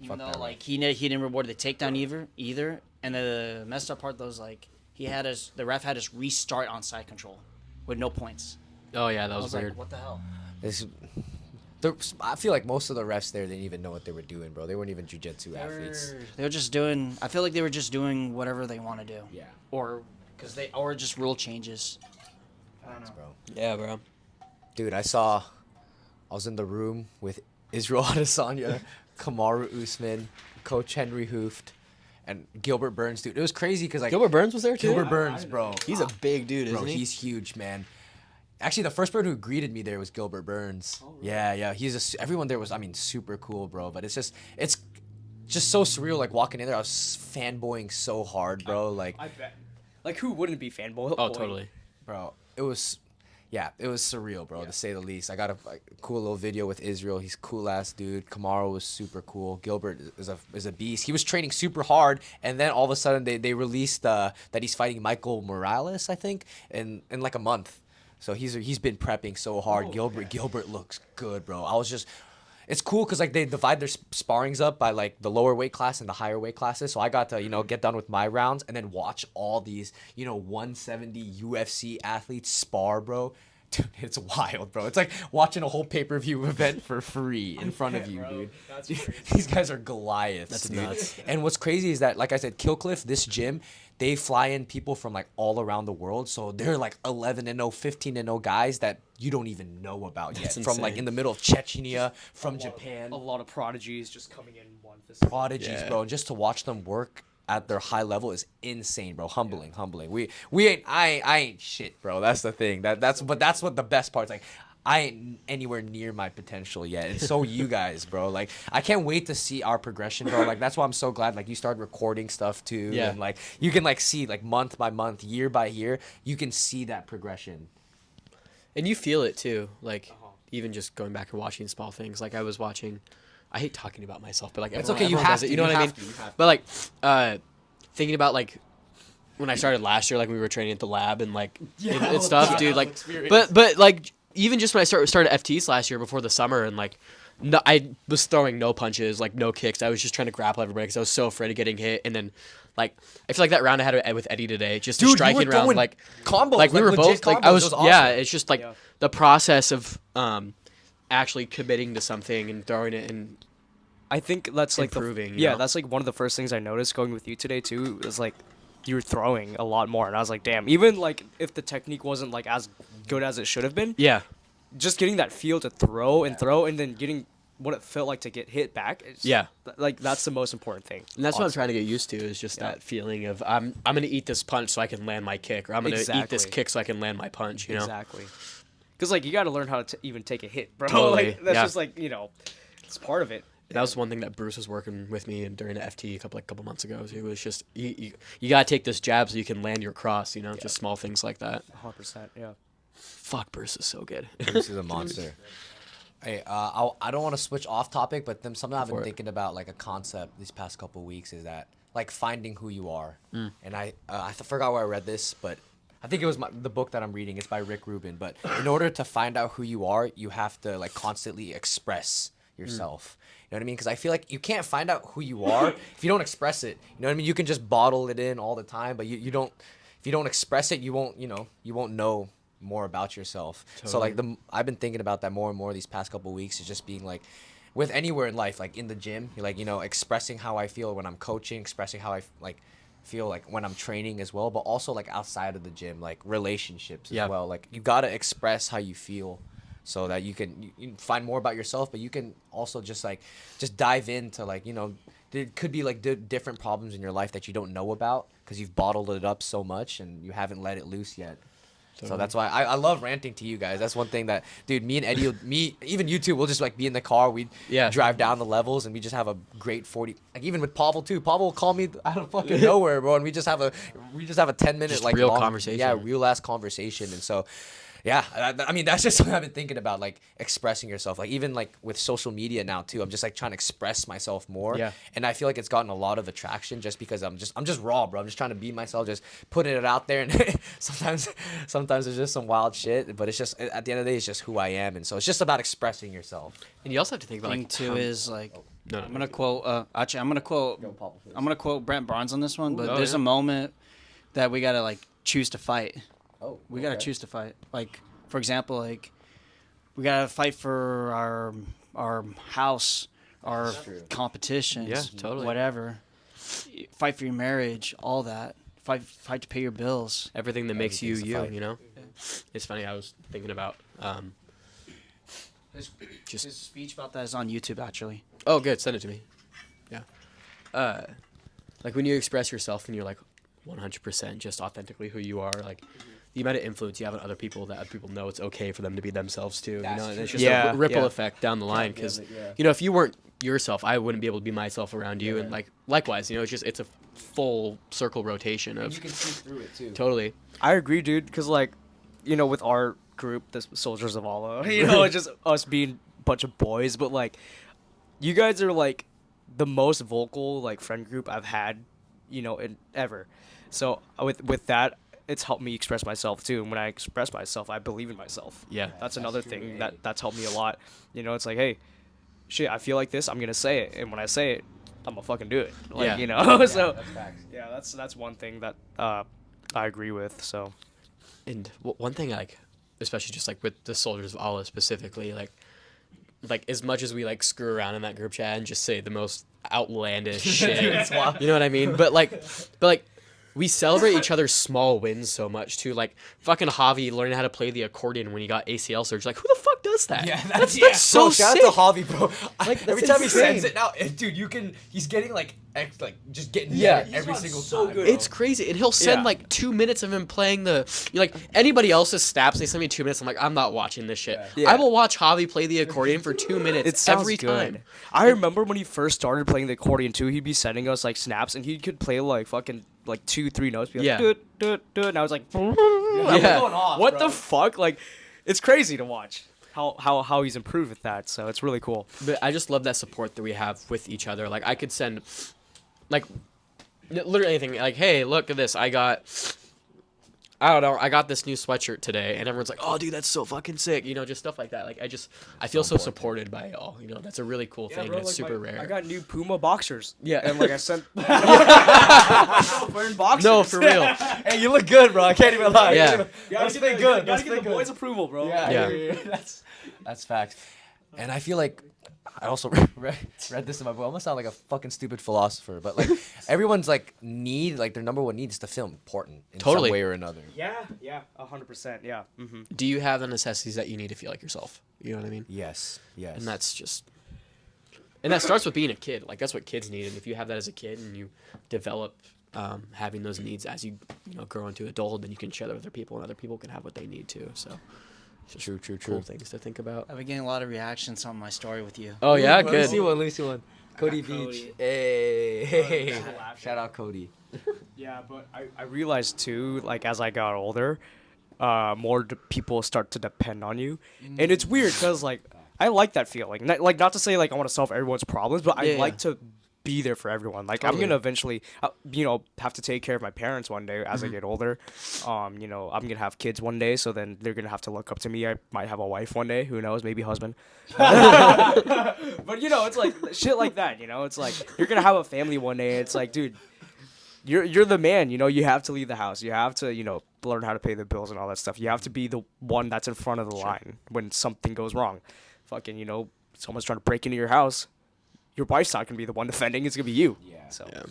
Speaker 5: Even though like he didn't reward the takedown either. And the messed up part though was like the ref had us restart on side control with no points.
Speaker 1: Oh yeah, that
Speaker 5: I
Speaker 1: was
Speaker 5: was
Speaker 1: weird.
Speaker 5: like, what the hell?
Speaker 2: I feel like most of the refs there didn't even know what they were doing, bro. They weren't even jiu-jitsu athletes.
Speaker 5: They were just doing. I feel like they were just doing whatever they want to do.
Speaker 2: Yeah.
Speaker 5: Or just rule changes. I don't know.
Speaker 2: Bro.
Speaker 1: Yeah, bro.
Speaker 2: Dude, I was in the room with Israel Adesanya, Kamaru Usman, Coach Henry Hooft, and Gilbert Burns, dude. It was crazy because like
Speaker 1: Gilbert Burns was there too.
Speaker 2: Gilbert Burns, bro.
Speaker 1: He's a big dude, isn't
Speaker 2: Bro,
Speaker 1: he?
Speaker 2: he's huge, man. Actually, the first person who greeted me there was Gilbert Burns. Oh, really? Yeah. Everyone there was, super cool, bro. But it's just so surreal, like walking in there. I was fanboying so hard, bro. Like,
Speaker 3: I bet. Like, who wouldn't be fanboy?
Speaker 1: Oh, totally.
Speaker 2: bro, it was surreal, bro, to say the least. I got a cool little video with Israel. He's a cool ass dude. Kamaru was super cool. Gilbert is a beast. He was training super hard, and then all of a sudden they released that he's fighting Michael Morales, I think, in like a month. So he's been prepping so hard. Gilbert looks good, bro. it's cool because like they divide their sparrings up by like the lower weight class and the higher weight classes. So I got to, you know, get done with my rounds and then watch all these, you know, 170 UFC athletes spar, bro. Dude, it's wild, bro. It's like watching a whole pay-per-view event for free in front of you, dude.
Speaker 3: That's crazy.
Speaker 2: These guys are Goliaths,
Speaker 1: That's
Speaker 2: dude.
Speaker 1: nuts.
Speaker 2: And what's crazy is that, like I said, Killcliff, this gym, they fly in people from like all around the world. So they're like 11-0, 15-0 guys that you don't even know about yet.
Speaker 1: That's
Speaker 2: From like
Speaker 1: insane.
Speaker 2: in the middle of Chechnya, from Japan.
Speaker 3: A lot of prodigies just coming in one facility.
Speaker 2: Prodigies,
Speaker 1: Yeah.
Speaker 2: bro. And just to watch them work at their high level is insane, bro. Humbling. We ain't I ain't shit, bro. That's the thing. That's what the best part's like. I ain't anywhere near my potential yet. And so you guys, bro. Like I can't wait to see our progression, bro. Like that's why I'm so glad like you started recording stuff too.
Speaker 1: Yeah.
Speaker 2: And like you can like see like month by month, year by year, you can see that progression.
Speaker 1: And you feel it too, like even just going back and watching small things. Like I was watching, I hate talking about myself, but like
Speaker 2: It's
Speaker 1: everyone,
Speaker 2: okay, you
Speaker 1: everyone
Speaker 2: have
Speaker 1: does it,
Speaker 2: to,
Speaker 1: you know
Speaker 2: you
Speaker 1: what I
Speaker 2: have
Speaker 1: mean?
Speaker 2: to, you have to.
Speaker 1: But like thinking about like when I started last year, like we were training at the lab and like and stuff, dude. Like, but like even just when I started FTs last year before the summer and like. No, I was throwing no punches, like no kicks. I was just trying to grapple everybody because I was so afraid of getting hit. And then, like, I feel like that round I had with Eddy today, just
Speaker 2: Dude,
Speaker 1: a
Speaker 2: you
Speaker 1: striking
Speaker 2: were
Speaker 1: round,
Speaker 2: throwing
Speaker 1: like
Speaker 2: combos,
Speaker 1: like we
Speaker 2: like
Speaker 1: were
Speaker 2: legit
Speaker 1: both like
Speaker 2: combos.
Speaker 1: I
Speaker 2: It
Speaker 1: was,
Speaker 2: was awesome.
Speaker 1: yeah. It's just like
Speaker 3: Yeah.
Speaker 1: the process of actually committing to something and throwing it and
Speaker 3: I think that's like
Speaker 1: Improving, you
Speaker 3: yeah,
Speaker 1: know?
Speaker 3: that's like one of the first things I noticed going with you today too. Is like you were throwing a lot more, and I was like, damn. Even like if the technique wasn't like as good as it should have been,
Speaker 1: yeah.
Speaker 3: just getting that feel to throw and then getting what it felt like to get hit back.
Speaker 1: Yeah.
Speaker 3: Like that's the most important thing.
Speaker 1: And that's what I'm trying to get used to is just that feeling of I'm gonna eat this punch so I can land my kick, or I'm gonna eat this
Speaker 3: Exactly.
Speaker 1: kick so I can land my punch. You know.
Speaker 3: Exactly. Because like you got to learn how to even take a hit, bro.
Speaker 1: Totally,
Speaker 3: Like that's
Speaker 1: yeah.
Speaker 3: just like it's part of it.
Speaker 1: That was one thing that Bruce was working with me during the FT a couple months ago. It was just you gotta take this jab so you can land your cross. You know, just small things like that.
Speaker 3: 100%. Yeah.
Speaker 1: Fuck, Bruce is so good.
Speaker 2: Bruce is a monster. Hey, I don't want to switch off topic, but then something I've been
Speaker 1: for it.
Speaker 2: thinking about, like a concept these past couple weeks, is that like finding who you are. And I forgot where I read this, but I think it was the book that I'm reading. It's by Rick Rubin. But in order to find out who you are, you have to like constantly express yourself. You know what I mean? Because I feel like you can't find out who you are if you don't express it. You know what I mean? You can just bottle it in all the time, but you don't. If you don't express it, you won't know more about yourself. So like I've been thinking about that more and more these past couple weeks. Is just being like, with anywhere in life, like in the gym, you're like expressing how I feel when I'm coaching, expressing how I feel like when I'm training as well, but also like outside of the gym, like relationships as well. Like you gotta express how you feel, so that you can find more about yourself, but you can also just dive into like there could be like different problems in your life that you don't know about because you've bottled it up so much and you haven't let it loose yet. So that's why I love ranting to you guys. That's one thing that, dude, me and Eddy, even you two, we'll just like be in the car. We'd drive down the levels and we just have a great 40. Like even with Pavel too. Pavel will call me out of fucking nowhere, bro, and we just have a 10-minute
Speaker 1: Just
Speaker 2: like
Speaker 1: real
Speaker 2: long,
Speaker 1: conversation.
Speaker 2: Yeah, real ass conversation. And so, yeah, I mean that's just something I've been thinking about, like expressing yourself. Like even like with social media now too, I'm just like trying to express myself more.
Speaker 1: Yeah.
Speaker 2: And I feel like it's gotten a lot of attraction just because I'm just raw, bro. I'm just trying to be myself, just putting it out there. And sometimes it's just some wild shit, but it's just at the end of the day, it's just who I am. And so it's just about expressing yourself.
Speaker 1: And you also have to think about
Speaker 5: Thing
Speaker 1: like
Speaker 5: too is like
Speaker 1: No.
Speaker 5: I'm gonna quote actually I'm gonna quote Brent Barnes on this one, but
Speaker 1: Oh,
Speaker 5: there's
Speaker 1: yeah.
Speaker 5: a moment that we gotta like choose to fight.
Speaker 2: Oh,
Speaker 5: We gotta choose to fight. Like for example, like we gotta fight for our house, our competitions,
Speaker 1: Yeah, totally.
Speaker 5: whatever. Fight for your marriage, all that. Fight to pay your bills.
Speaker 1: everything that makes you
Speaker 2: Everything's a
Speaker 1: you.
Speaker 2: fight.
Speaker 1: You know. It's funny. I was thinking about
Speaker 5: His speech about that is on YouTube actually.
Speaker 1: Oh, good. Send it to me. Yeah. Like when you express yourself and you're like 100% just authentically who you are, like the amount of influence you have on other people that other people know it's okay for them to be themselves too.
Speaker 2: That's
Speaker 1: And it's
Speaker 2: true.
Speaker 1: just
Speaker 3: Yeah,
Speaker 1: a ripple
Speaker 3: yeah.
Speaker 1: effect down the line because
Speaker 2: yeah.
Speaker 1: if you weren't yourself, I wouldn't be able to be myself around you, and like likewise, it's a full circle rotation
Speaker 2: And
Speaker 1: of
Speaker 2: you can see through it too.
Speaker 1: totally.
Speaker 3: I agree, dude. Because like, with our group, the Soldiers of Allah, it's just us being a bunch of boys. But like, you guys are like the most vocal like friend group I've had, in ever. So with that, it's helped me express myself too. And when I express myself, I believe in myself.
Speaker 1: Yeah.
Speaker 3: That's another
Speaker 2: true,
Speaker 3: thing
Speaker 2: hey.
Speaker 3: that's helped me a lot. It's like, hey, shit, I feel like this, I'm gonna say it, and when I say it, I'm gonna fucking do it. Like,
Speaker 1: Yeah.
Speaker 3: you know. So
Speaker 2: that's facts.
Speaker 3: yeah, that's one thing that I agree with. So
Speaker 1: And one thing, like, especially just like with the Soldiers of Allah specifically, like as much as we like screw around in that group chat and just say the most outlandish shit, you know what I mean? But like we celebrate each other's small wins so much too. Like fucking Javi learning how to play the accordion when he got ACL surgery. Like who the fuck does that?
Speaker 2: Yeah,
Speaker 1: that's
Speaker 2: so
Speaker 1: so
Speaker 2: shout
Speaker 1: sick.
Speaker 2: out to Javi, bro.
Speaker 1: Like,
Speaker 2: Every
Speaker 1: that's
Speaker 2: time he
Speaker 1: insane.
Speaker 2: sends it now, dude, he's getting like just getting
Speaker 1: Yeah.
Speaker 2: better every single
Speaker 3: so
Speaker 2: time.
Speaker 3: good.
Speaker 2: bro.
Speaker 1: It's crazy, and he'll send
Speaker 3: Yeah.
Speaker 1: like 2 minutes of him playing like anybody else's snaps. They send me 2 minutes. I'm like, I'm not watching this shit.
Speaker 3: Yeah.
Speaker 1: I will watch Javi play the accordion for 2 minutes
Speaker 3: it sounds
Speaker 1: every
Speaker 3: good.
Speaker 1: time.
Speaker 3: I remember when he first started playing the accordion too. He'd be sending us like snaps, and he could play like fucking like 2-3 notes. Be like,
Speaker 1: Yeah.
Speaker 3: do, and I was like,
Speaker 1: Yeah.
Speaker 2: going off,
Speaker 3: what
Speaker 2: bro.
Speaker 3: the fuck? Like, it's crazy to watch how he's improved with that. So it's really cool.
Speaker 1: But I just love that support that we have with each other. Like I could send, like, literally anything. Like, hey, look at this. I got this new sweatshirt today, and everyone's like, oh, dude, that's so fucking sick. You know, just stuff like that. Like I feel so supported by y'all. You know, that's a really cool thing. And it's super rare.
Speaker 3: I got new Puma boxers.
Speaker 1: Yeah.
Speaker 3: and like I sent wearing boxers.
Speaker 1: No, for real.
Speaker 2: Hey, you look good, bro. I can't even lie.
Speaker 1: Yeah.
Speaker 2: Let's play good.
Speaker 3: Gotta
Speaker 2: Let's
Speaker 3: get
Speaker 2: play
Speaker 3: the
Speaker 2: good.
Speaker 3: boys' approval, bro.
Speaker 1: Yeah.
Speaker 2: That's facts. And I feel like I also read this in my book. I almost sound like a fucking stupid philosopher, but like everyone's like their number one need is to feel important in
Speaker 1: Totally.
Speaker 2: some way or another.
Speaker 3: Yeah, 100%. Yeah. Mm-hmm.
Speaker 1: Do you have the necessities that you need to feel like yourself? You know what I mean?
Speaker 2: Yes.
Speaker 1: And that's just, and that starts with being a kid. Like that's what kids need. And if you have that as a kid and you develop having those needs as you grow into adulthood, then you can share that with other people, and other people can have what they need too. So just
Speaker 2: True.
Speaker 1: cool things to think about.
Speaker 5: I've been getting a lot of reactions on my story with you.
Speaker 1: Oh yeah,
Speaker 2: Let me
Speaker 1: good.
Speaker 2: see one. Cody Beach. Hey. Shout out Cody.
Speaker 3: Yeah, but I realized too, like as I got older, more people start to depend on you, and it's weird because like I like that feeling. Not to say like I want to solve everyone's problems, but I like to be there for everyone. Like
Speaker 1: Totally.
Speaker 3: I'm gonna eventually, have to take care of my parents one day as I get older. I'm gonna have kids one day, so then they're gonna have to look up to me. I might have a wife one day. Who knows? Maybe husband. But it's like shit like that. It's like you're gonna have a family one day. It's like, dude, you're the man. You have to leave the house. You have to learn how to pay the bills and all that stuff. You have to be the one that's in front of the line when something goes wrong. Fucking someone's trying to break into your house. Your wife's not gonna be the one defending. It's gonna be you.
Speaker 2: Yeah.
Speaker 3: So.
Speaker 1: Yeah.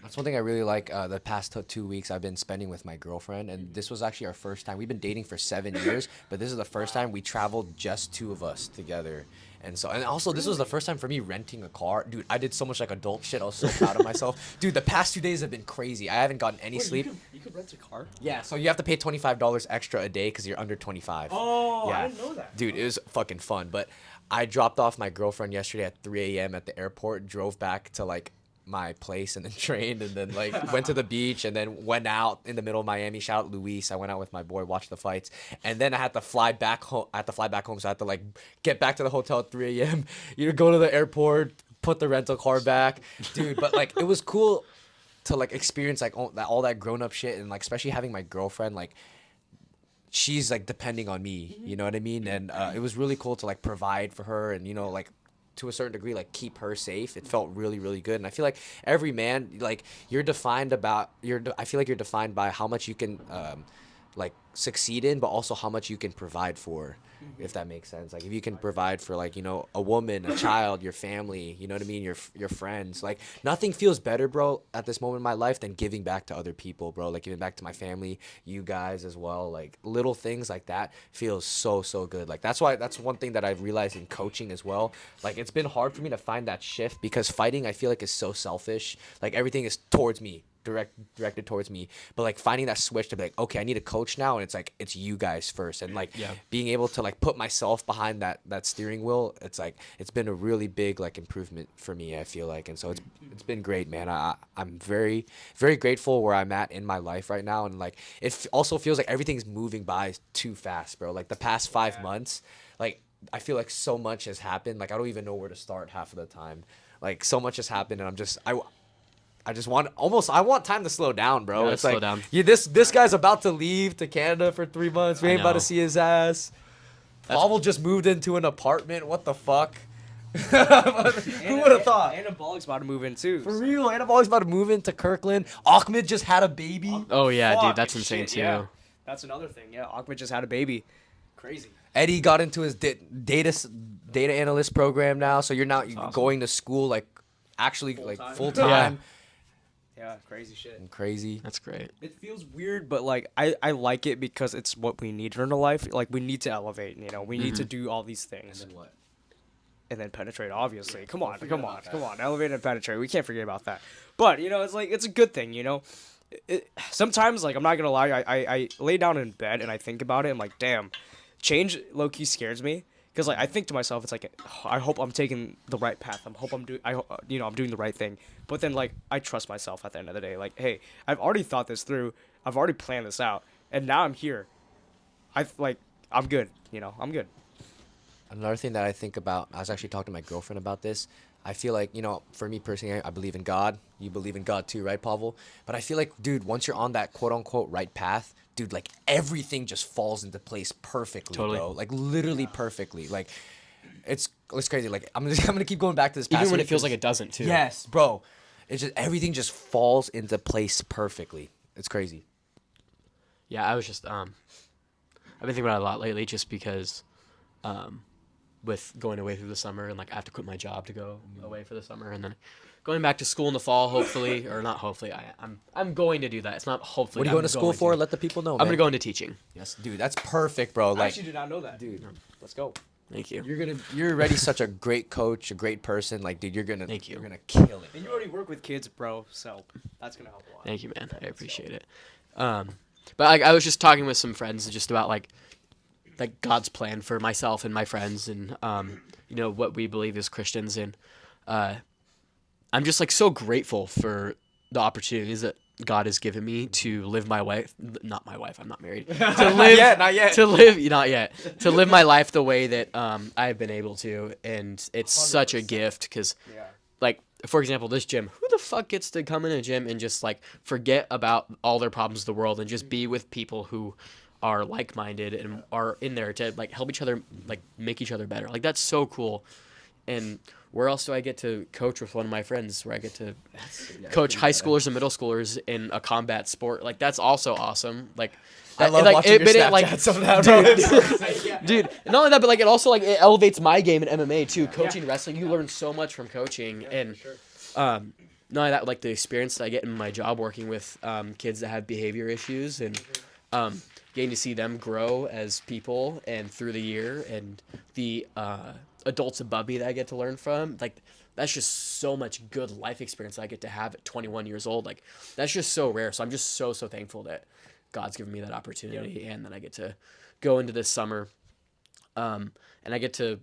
Speaker 2: That's one thing I really like. The past 2 weeks I've been spending with my girlfriend, and this was actually our first time. We've been dating for 7 years, but this is the first time we traveled just two of us together. And also this was the first time for me renting a car. Dude, I did so much like adult shit. I was so proud of myself. Dude, the past 2 days have been crazy. I haven't gotten any sleep.
Speaker 3: You could rent a car.
Speaker 2: Yeah, so you have to pay $25 extra a day because you're under 25.
Speaker 3: Oh,
Speaker 2: Yeah.
Speaker 3: I didn't know that.
Speaker 2: Dude, it was fucking fun. But I dropped off my girlfriend yesterday at 3 a.m. at the airport, drove back to like my place and then trained, and then like went to the beach, and then went out in the middle of Miami. Shout out Luis. I went out with my boy, watched the fights, and then I had to fly back home. So I had to like get back to the hotel at 3 a.m. Go to the airport, put the rental car back, dude. But like it was cool to like experience like all that grown up shit, and like especially having my girlfriend like. She's like depending on me, you know what I mean? And it was really cool to like provide for her and, like to a certain degree, like keep her safe. It felt really, really good. And I feel like every man, like I feel like you're defined by how much you can like succeed in, but also how much you can provide for, if that makes sense. Like if you can provide for like, a woman, a child, your family, you know what I mean? Your friends, like nothing feels better, bro, at this moment in my life than giving back to other people, bro. Like giving back to my family, you guys as well. Like little things like that feels so, so good. Like that's one thing that I've realized in coaching as well. Like it's been hard for me to find that shift because fighting, I feel like is so selfish. Like everything is towards me. Directed towards me, but like finding that switch to be like, okay, I need a coach now, and it's like it's you guys first, and like being able to like put myself behind that steering wheel, it's like it's been a really big like improvement for me, I feel like. And so it's been great, man. I'm very, very grateful where I'm at in my life right now, and like it also feels like everything's moving by too fast, bro. Like the past 5 months, like I feel like so much has happened, like I don't even know where to start half of the time. Like so much has happened, and I want time to slow down, bro.
Speaker 1: Yeah,
Speaker 2: it's
Speaker 1: slow
Speaker 2: like,
Speaker 1: down.
Speaker 2: This guy's about to leave to Canada for 3 months. We ain't about to
Speaker 1: know.
Speaker 2: see his ass. Pavel just moved into an apartment. What the fuck? Who would have thought?
Speaker 3: Anabolic's about to move in too.
Speaker 2: For real, Anabolic's about to move into Kirkland. Ahmed just had a baby.
Speaker 1: Oh yeah,
Speaker 3: Fuck,
Speaker 1: dude, that's insane
Speaker 3: shit,
Speaker 1: too.
Speaker 3: yeah. That's another thing. Yeah, Ahmed just had a baby. Crazy.
Speaker 2: Eddie got into his data analyst program now, so you're not going to school like actually like full time.
Speaker 3: Yeah, crazy shit.
Speaker 2: Crazy.
Speaker 1: That's great.
Speaker 3: It feels weird, but like I like it because it's what we need in our life. Like we need to elevate, you know. We need to do all these things.
Speaker 2: And then what?
Speaker 3: And then penetrate, obviously. Come on. Elevate and penetrate. We can't forget about that. But you know, it's like it's a good thing, you know. Sometimes, like I'm not gonna lie, I lay down in bed and I think about it. I'm like, damn, change low key scares me. Because like I think to myself, it's like I hope I'm taking the right path. I'm doing the right thing. But then like I trust myself at the end of the day. Like, hey, I've already thought this through. I've already planned this out, and now I'm here. I'm good. You know, I'm good.
Speaker 2: Another thing that I think about, I was actually talking to my girlfriend about this. I feel like, you know, for me personally, I believe in God. You believe in God too, right, Pavel? But I feel like, dude, once you're on that quote unquote right path, dude, like everything just falls into place perfectly, bro. Like literally perfectly. Like it's crazy. Like I'm gonna keep going back to this.
Speaker 1: Even when it feels like it doesn't too.
Speaker 2: Yes, bro. It's just everything just falls into place perfectly. It's crazy.
Speaker 1: Yeah, I was just I've been thinking about it a lot lately, just because with going away through the summer and like I have to quit my job to go away for the summer, and then going back to school in the fall, hopefully, or not hopefully. I'm going to do that. It's not hopefully.
Speaker 2: What are you going to school for? Let the people know.
Speaker 1: I'm gonna go into teaching.
Speaker 2: Yes, dude, that's perfect, bro. Like,
Speaker 3: I actually did not know that,
Speaker 2: dude.
Speaker 3: Let's go.
Speaker 1: Thank you.
Speaker 2: You're already such a great coach, a great person. Like, dude, you're gonna kill it.
Speaker 3: And you already work with kids, bro. So that's gonna help a lot.
Speaker 1: Thank you, man. I appreciate it. But I was just talking with some friends just about like God's plan for myself and my friends, and you know what we believe as Christians, and I'm just like so grateful for the opportunities that God has given me to live my life. Not my wife. I'm not married. To live,
Speaker 2: not yet.
Speaker 1: Not yet. To live my life the way that I've been able to, and it's such a gift because, like, for example, this gym. Who the fuck gets to come in a gym and just like forget about all their problems of the world and just be with people who are like-minded and are in there to like help each other, like make each other better. Like that's so cool. And where else do I get to coach with one of my friends, where I get to coach high schoolers and middle schoolers in a combat sport? Like that's also awesome. Like
Speaker 2: I love watching your Snapchats sometimes,
Speaker 1: dude. Not only that, but like it also like it elevates my game in MMA too. Coaching wrestling, you learn so much from coaching, and not only that, like the experience that I get in my job working with kids that have behavior issues, and getting to see them grow as people and through the year, and the adults above me that I get to learn from. Like that's just so much good life experience that I get to have at 21 years old. Like that's just so rare. So I'm just so thankful that God's given me that opportunity, and that I get to go into this summer, and I get to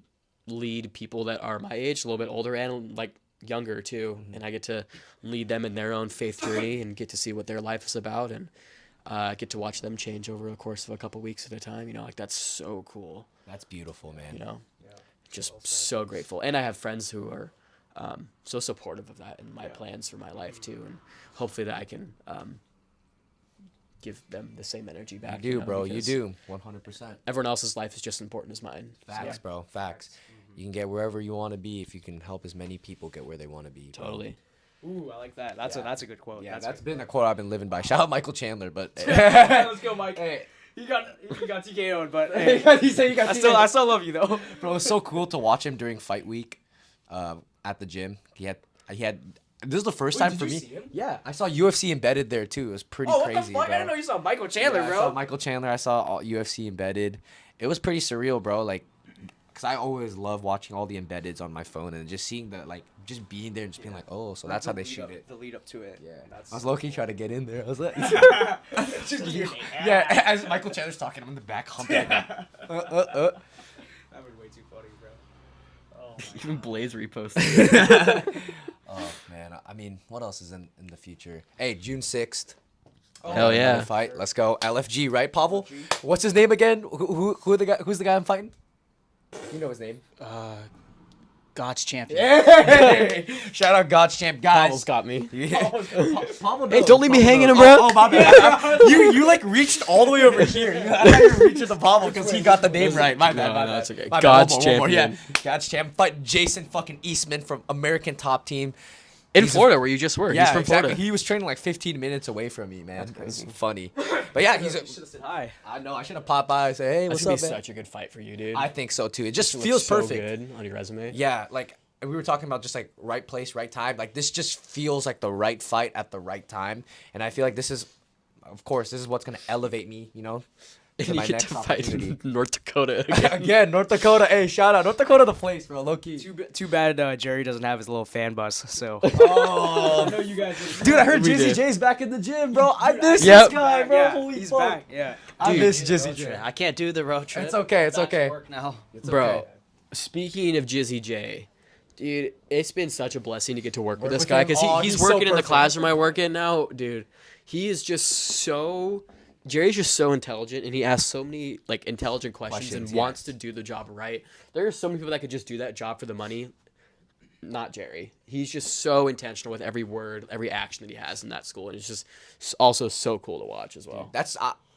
Speaker 1: lead people that are my age, a little bit older and like younger too, and I get to lead them in their own faith journey and get to see what their life is about, and get to watch them change over the course of a couple weeks at a time. You know, like that's so cool.
Speaker 2: That's beautiful, man.
Speaker 1: You know, just so grateful, and I have friends who are so supportive of that and my plans for my life too, and hopefully that I can give them the same energy back.
Speaker 2: You do, bro. You do. 100%.
Speaker 1: Everyone else's life is just as important as mine.
Speaker 2: Facts, bro. Facts. You can get wherever you want to be if you can help as many people get where they want to be. Bro.
Speaker 1: Totally.
Speaker 3: Ooh, I like that. That's a good quote.
Speaker 2: Yeah, that's been a quote I've been living by. Shout out Michael Chandler, but
Speaker 3: let's go, Mike. Hey. He got TKO'd, but hey,
Speaker 2: he said you got
Speaker 3: I still love you though.
Speaker 2: Bro, it was so cool to watch him during fight week at the gym. He had this is the first time for me.
Speaker 3: See him?
Speaker 2: Yeah, I saw UFC embedded there too. It was pretty crazy.
Speaker 3: What the fuck?
Speaker 2: Bro.
Speaker 3: I didn't know you saw Michael Chandler, bro.
Speaker 2: I saw Michael Chandler. I saw all UFC embedded. It was pretty surreal, bro. Like, cause I always love watching all the embeds on my phone and just seeing the like, just being there and just being like, oh, so that's how they shoot it.
Speaker 3: The lead up to it.
Speaker 2: Yeah,
Speaker 3: That's
Speaker 2: I was low key trying to get in there. I was like,
Speaker 3: yeah.
Speaker 2: As Michael Chandler's talking, I'm in the back humping.
Speaker 3: That would way too funny, bro. Oh my
Speaker 1: Even Blaze reposted.
Speaker 2: Oh man, I mean, what else is in the future? Hey, June 6th.
Speaker 1: Hell yeah.
Speaker 2: Fight. Let's go. LFG, right, Pavel? What's his name again? Who's the guy I'm fighting? You know his name.
Speaker 5: God's champion.
Speaker 2: Hey! Shout out God's champ, guys.
Speaker 1: Almost got me.
Speaker 2: Pablo
Speaker 1: Hey,
Speaker 2: knows,
Speaker 1: don't leave me
Speaker 2: Pablo
Speaker 1: hanging,
Speaker 2: knows.
Speaker 1: bro.
Speaker 2: Oh, my bad. you like reached all the way over here. I thought you reached the Pablo because he got the name right. My bad.
Speaker 1: No,
Speaker 2: my
Speaker 1: no,
Speaker 2: bad.
Speaker 1: it's okay.
Speaker 2: My bad.
Speaker 1: God's
Speaker 2: One more. Yeah,
Speaker 1: champion.
Speaker 2: God's champ. Fight Jason fucking Eastman from American Top Team.
Speaker 1: In Florida, where you just were.
Speaker 2: Yeah,
Speaker 1: He's from
Speaker 2: exactly.
Speaker 1: Florida.
Speaker 2: He was training like 15 minutes away from me, man. It's funny. But yeah, he's.
Speaker 3: You should have said hi.
Speaker 2: I know. I should have popped by and say, hey,
Speaker 1: This
Speaker 2: what's
Speaker 1: would
Speaker 2: up,
Speaker 1: be
Speaker 2: man?
Speaker 1: such a good fight for you, dude.
Speaker 2: I think so too. It just
Speaker 1: Looks
Speaker 2: feels
Speaker 1: so
Speaker 2: perfect.
Speaker 1: good on your resume.
Speaker 2: Yeah, like we were talking about, just like right place, right time. Like this just feels like the right fight at the right time, and I feel like this is, of course, this is what's gonna elevate me. You know, to
Speaker 1: And
Speaker 2: my
Speaker 1: you get
Speaker 2: next
Speaker 1: to fight
Speaker 2: opportunity.
Speaker 1: North Dakota again.
Speaker 2: Again, North Dakota. Hey, shout out North Dakota, the place, bro. Low key.
Speaker 3: Too bad Jerry doesn't have his little fan bus. So.
Speaker 2: Oh,
Speaker 3: know you guys.
Speaker 2: dude, I heard
Speaker 1: We
Speaker 2: Jizzy
Speaker 1: did.
Speaker 2: J's back in the gym, bro. I miss
Speaker 1: Yep.
Speaker 2: this guy, bro.
Speaker 3: Yeah,
Speaker 2: Holy
Speaker 3: he's
Speaker 2: fuck.
Speaker 3: back. Yeah.
Speaker 2: I
Speaker 1: Dude,
Speaker 2: miss
Speaker 5: Road
Speaker 2: Jizzy
Speaker 5: trip.
Speaker 2: J.
Speaker 5: I can't do the road trip.
Speaker 2: It's okay. It's
Speaker 5: Back to
Speaker 2: okay.
Speaker 5: work now.
Speaker 2: It's
Speaker 1: Bro,
Speaker 2: okay.
Speaker 1: speaking of Jizzy J, dude, it's been such a blessing to get to work with
Speaker 2: Work
Speaker 1: this
Speaker 2: with
Speaker 1: guy
Speaker 2: him?
Speaker 1: because
Speaker 2: Oh,
Speaker 1: he's
Speaker 2: he's so
Speaker 1: working in the
Speaker 2: perfect.
Speaker 1: classroom I work in now, dude. He is just so. Jerry's just so intelligent, and he asks so many like intelligent questions and wants to do the job right. There are so many people that could just do that job for the money. Not Jerry. He's just so intentional with every word, every action that he has in that school, and it's just also so cool to watch as well.
Speaker 2: That's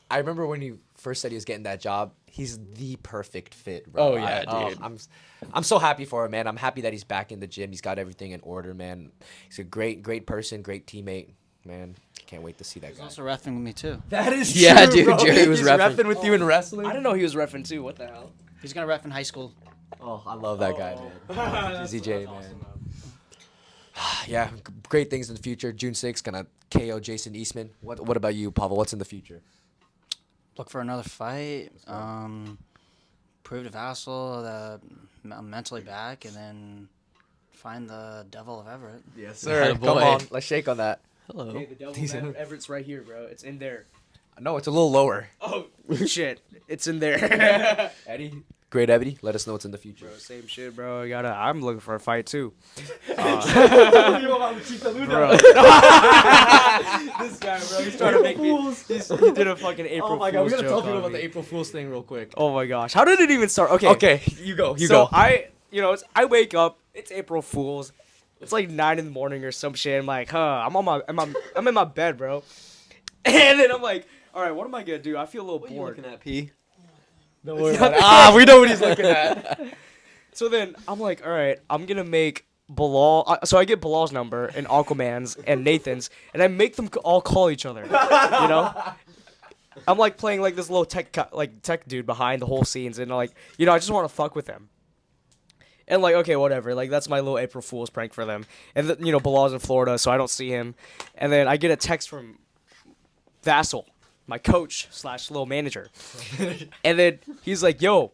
Speaker 2: I remember when you first said he was getting that job. He's the perfect fit, bro.
Speaker 1: Oh, yeah, dude.
Speaker 2: I'm so happy for him, man. I'm happy that he's back in the gym. He's got everything in order, man. He's a great person, great teammate, man. Can't wait to see that
Speaker 5: He's
Speaker 2: guy.
Speaker 5: also reffing with me too.
Speaker 2: That is
Speaker 1: Yeah,
Speaker 2: true,
Speaker 1: dude,
Speaker 2: bro.
Speaker 1: Jerry was
Speaker 2: He's
Speaker 1: reffing.
Speaker 2: with you in wrestling.
Speaker 3: I didn't know he was reffing too. What the hell?
Speaker 5: He's gonna ref in high school.
Speaker 2: Oh, I love that guy, man. Jizzy J, man. Yeah, great things in the future. June 6th, gonna KO Jason Eastman. What about you, Pavel? What's in the future?
Speaker 5: Look for another fight. Prove to Vassal that I'm mentally back, and then find the devil of Everett.
Speaker 2: Yes,
Speaker 1: sir.
Speaker 2: Come
Speaker 1: Boy.
Speaker 2: on, let's shake on that.
Speaker 1: Hello.
Speaker 3: Hey, the devil Everett's right here, bro. It's in there.
Speaker 2: No, it's a little lower.
Speaker 3: Oh shit! It's in there.
Speaker 2: Eddie, great Eddy. Let us know what's in the future.
Speaker 3: Bro, same shit, bro. I'm looking for a fight too. Bro. This guy, bro, he's trying to make me. He did a fucking April
Speaker 2: Oh my god,
Speaker 3: Fool's
Speaker 2: we gotta tell
Speaker 3: joke
Speaker 2: people
Speaker 3: on
Speaker 2: about
Speaker 3: me.
Speaker 2: the April Fool's thing real quick.
Speaker 3: Oh my gosh, how did it even start? Okay.
Speaker 2: Okay, you go. You
Speaker 3: So
Speaker 2: go.
Speaker 3: I wake up. It's April Fool's. It's like 9 in the morning or some shit. I'm like, I'm in my bed, bro. And then I'm like, all right, what am I gonna do? I feel a little
Speaker 1: What are you
Speaker 3: bored.
Speaker 1: looking at, P?
Speaker 2: Don't worry about it. We know what he's looking at.
Speaker 3: So then I'm like, all right, I'm gonna make Bilal. So I get Bilal's number and Aquaman's and Nathan's, and I make them all call each other. You know, I'm like playing like this little tech dude behind the whole scenes, and like, I just want to fuck with them. And like, okay, whatever. Like that's my little April Fool's prank for them. And Bilal's in Florida, so I don't see him. And then I get a text from Vassal, my coach / little manager, and then he's like, "Yo,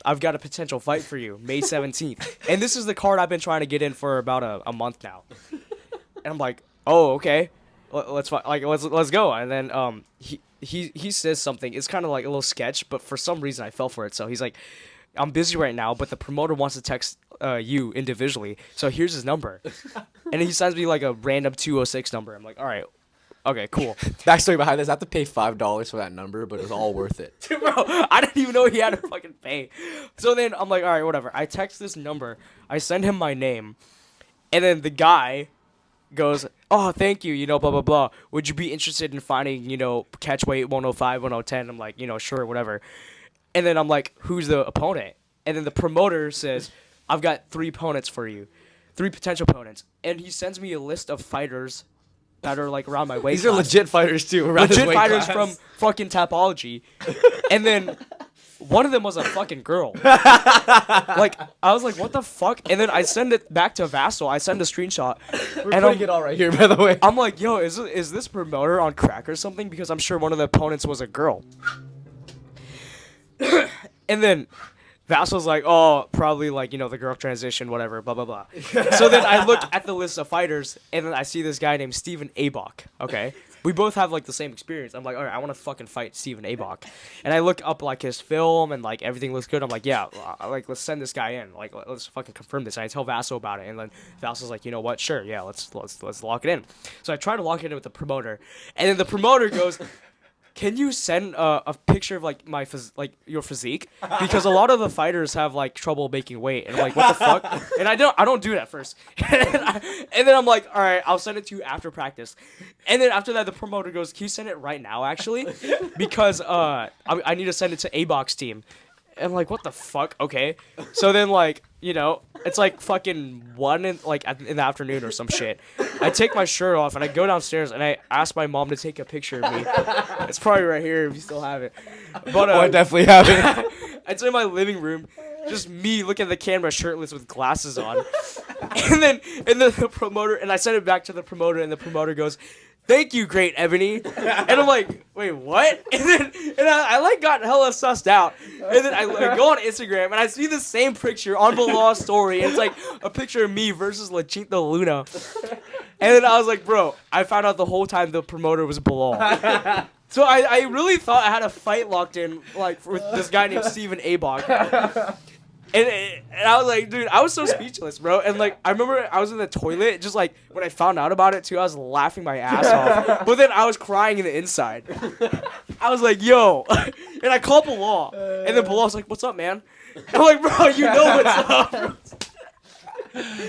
Speaker 3: I've got a potential fight for you, May 17th." And this is the card I've been trying to get in for about a month now. And I'm like, "Oh, okay, let's go." And then he says something. It's kind of like a little sketch, but for some reason I fell for it. So he's like, "I'm busy right now, but the promoter wants to text you individually. So here's his number." And he sends me like a random 206 number. I'm like, "All right, okay, cool."
Speaker 2: Backstory behind this: I have to pay $5 for that number, but it was all worth it.
Speaker 3: Bro, I didn't even know he had to fucking pay. So then I'm like, all right, whatever. I text this number. I send him my name. And then the guy goes, "Oh, thank you, blah, blah, blah. Would you be interested in finding, catch weight 105, 110? I'm like, sure, whatever. And then I'm like, who's the opponent? And then the promoter says, "I've got 3 opponents for you. 3 potential opponents." And he sends me a list of fighters that are like around my weight
Speaker 2: These are
Speaker 3: class.
Speaker 2: legit fighters too. Around his
Speaker 3: Legit
Speaker 2: weight
Speaker 3: fighters
Speaker 2: class.
Speaker 3: from fucking Tapology. And then one of them was a fucking girl. Like, I was like, what the fuck? And then I send it back to Vassal. I send a screenshot.
Speaker 2: We're
Speaker 3: and
Speaker 2: putting it all right here, by the way.
Speaker 3: I'm like, yo, is this promoter on crack or something? Because I'm sure one of the opponents was a girl. And then Vassal's like, oh, probably like, the girl transition, whatever, blah, blah, blah. So then I look at the list of fighters, and then I see this guy named Steven Abok, okay? We both have like the same experience. I'm like, all right, I want to fucking fight Steven Abok. And I look up like his film, and like everything looks good. I'm like, yeah, like let's send this guy in. Like, let's fucking confirm this. And I tell Vassal about it, and then Vassal's like, you know what? Sure, yeah, let's lock it in. So I try to lock it in with the promoter, and then the promoter goes, can you send a picture of like my your physique, because a lot of the fighters have like trouble making weight, and I'm like, what the fuck? And I don't do it at first, and then I'm like, all right, I'll send it to you after practice, and then after that the promoter goes, can you send it right now actually, because I need to send it to A-Box team. And I'm like, what the fuck? Okay. So then, like, you know, it's like fucking 1 in the afternoon or some shit. I take my shirt off and I go downstairs and I ask my mom to take a picture of me. It's probably right here if you still have it. But
Speaker 2: I definitely have it.
Speaker 3: it's in my living room, just me looking at the camera shirtless with glasses on. And then the promoter, and I send it back to the promoter, and the promoter goes, thank you, great Ebony. And I'm like, wait, what? And I like got hella sussed out. And then I go on Instagram and I see the same picture on Bilal's story. And it's like a picture of me versus Lucinta Luna. And then I was like, bro, I found out the whole time the promoter was Bilal. So I really thought I had a fight locked in like with this guy named Steven Abog. And I was like, dude, I was so speechless, bro. And like, I remember I was in the toilet, just like when I found out about it too, I was laughing my ass off. But then I was crying in the inside. I was like, yo. And I called Bilal. And then Bilal was like, what's up, man? And I'm like, bro, you know what's up.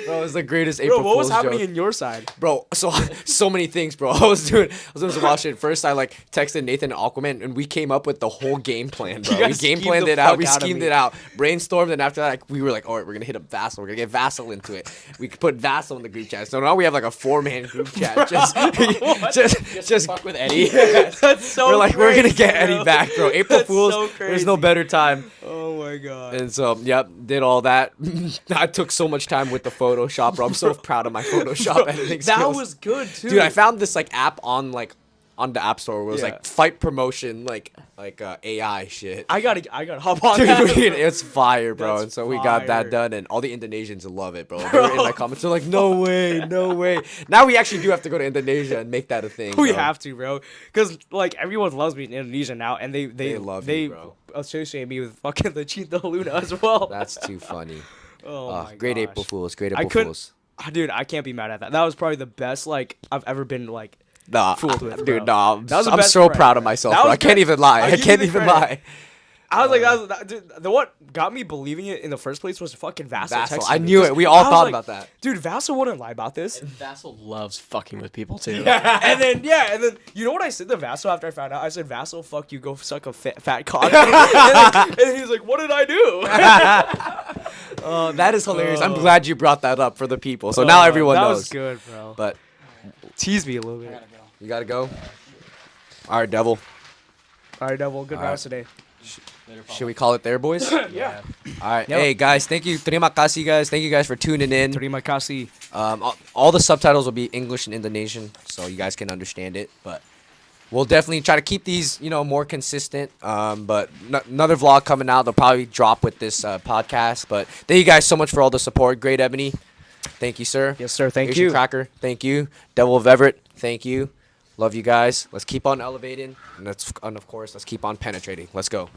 Speaker 2: Bro, it was the greatest April
Speaker 3: Bro, what was
Speaker 2: Fool's
Speaker 3: happening
Speaker 2: joke.
Speaker 3: in your side?
Speaker 2: Bro, so many things, bro. I was doing some wild shit. First, I like texted Nathan and Aquaman, and we came up with the whole game plan, bro.
Speaker 3: You
Speaker 2: We
Speaker 3: guys
Speaker 2: game
Speaker 3: schemed
Speaker 2: planned
Speaker 3: the
Speaker 2: it out.
Speaker 3: fuck
Speaker 2: We
Speaker 3: out of
Speaker 2: schemed
Speaker 3: me.
Speaker 2: it out. Brainstormed, and after that, like, we were like, all right, we're gonna hit up Vassal. We're gonna get Vassal into it. We could put Vassal in the group chat. So now we have like a 4-man group chat. just
Speaker 1: fuck with Eddy.
Speaker 3: That's so
Speaker 2: we're like, we're gonna
Speaker 3: crazy,
Speaker 2: get
Speaker 3: bro.
Speaker 2: Eddie back, bro. April
Speaker 3: That's
Speaker 2: Fools.
Speaker 3: so
Speaker 2: There's no
Speaker 3: crazy.
Speaker 2: better time.
Speaker 3: Oh my god.
Speaker 2: And so, yep, did all that. I took so much time with the Photoshop, bro. I'm so proud of my Photoshop editing
Speaker 3: That
Speaker 2: skills.
Speaker 3: was good too.
Speaker 2: Dude, I found this like app on the App Store where it was
Speaker 3: Yeah.
Speaker 2: like fight promotion, like AI shit.
Speaker 3: I gotta hop on
Speaker 2: Dude,
Speaker 3: that.
Speaker 2: it's fire, bro.
Speaker 3: That's
Speaker 2: And so we got that
Speaker 3: fire.
Speaker 2: done, and all the Indonesians love it, bro. They were in my comments, they're like, no way, no way. Now we actually do have to go to Indonesia and make that a thing.
Speaker 3: We
Speaker 2: bro.
Speaker 3: have to, bro, because like everyone loves me in Indonesia now, and they
Speaker 2: love you, bro.
Speaker 3: associate me with fucking the Cinta Luna as well.
Speaker 2: That's too funny.
Speaker 3: oh my
Speaker 2: Great
Speaker 3: gosh.
Speaker 2: April Fools, great
Speaker 3: I
Speaker 2: April
Speaker 3: couldn't,
Speaker 2: Fools.
Speaker 3: dude. I can't be mad at that. That was probably the best like I've ever been like.
Speaker 2: Nah,
Speaker 3: fooled with,
Speaker 2: dude,
Speaker 3: bro.
Speaker 2: nah.
Speaker 3: That was the
Speaker 2: I'm
Speaker 3: best
Speaker 2: so
Speaker 3: prank.
Speaker 2: proud of myself,
Speaker 3: That
Speaker 2: bro.
Speaker 3: was
Speaker 2: I can't
Speaker 3: good.
Speaker 2: even lie.
Speaker 3: I'll
Speaker 2: I
Speaker 3: give you
Speaker 2: can't
Speaker 3: the
Speaker 2: even
Speaker 3: credit.
Speaker 2: lie.
Speaker 3: I was like, dude, the what got me believing it in the first place was fucking Vassal.
Speaker 2: Vassal.
Speaker 3: texting
Speaker 2: I
Speaker 3: me,
Speaker 2: knew
Speaker 3: 'cause
Speaker 2: it. We all
Speaker 3: I was
Speaker 2: thought
Speaker 3: like,
Speaker 2: about that.
Speaker 3: Dude, Vassal wouldn't lie about this.
Speaker 1: Vassal loves fucking with people too.
Speaker 3: and then you know what I said to Vassal after I found out? I said, Vassal, fuck you, go suck a fat cock. and then he's like, what did I do?
Speaker 2: Oh, that is hilarious. I'm glad you brought that up for the people. So now everyone
Speaker 3: that
Speaker 2: knows.
Speaker 3: was good, bro.
Speaker 2: But
Speaker 3: Tease me a little bit.
Speaker 2: you gotta go. All right, Devil.
Speaker 3: All right, Devil. Good
Speaker 2: All right.
Speaker 3: rounds today.
Speaker 2: Should we call it there, boys?
Speaker 3: Yeah.
Speaker 2: All right.
Speaker 3: Yep.
Speaker 2: Hey, guys. Thank you. Terima kasih, guys. Thank you guys for tuning in.
Speaker 3: Terima kasih.
Speaker 2: All the subtitles will be English and Indonesian, so you guys can understand it. But we'll definitely try to keep these, more consistent. But another vlog coming out. They'll probably drop with this podcast. But thank you guys so much for all the support. Great Ebony. Thank you, sir.
Speaker 3: Yes, sir. Thank
Speaker 2: Asian
Speaker 3: you.
Speaker 2: Cracker. Thank you. Devil of Everett. Thank you. Love you guys. Let's keep on elevating. And of course, let's keep on penetrating. Let's go.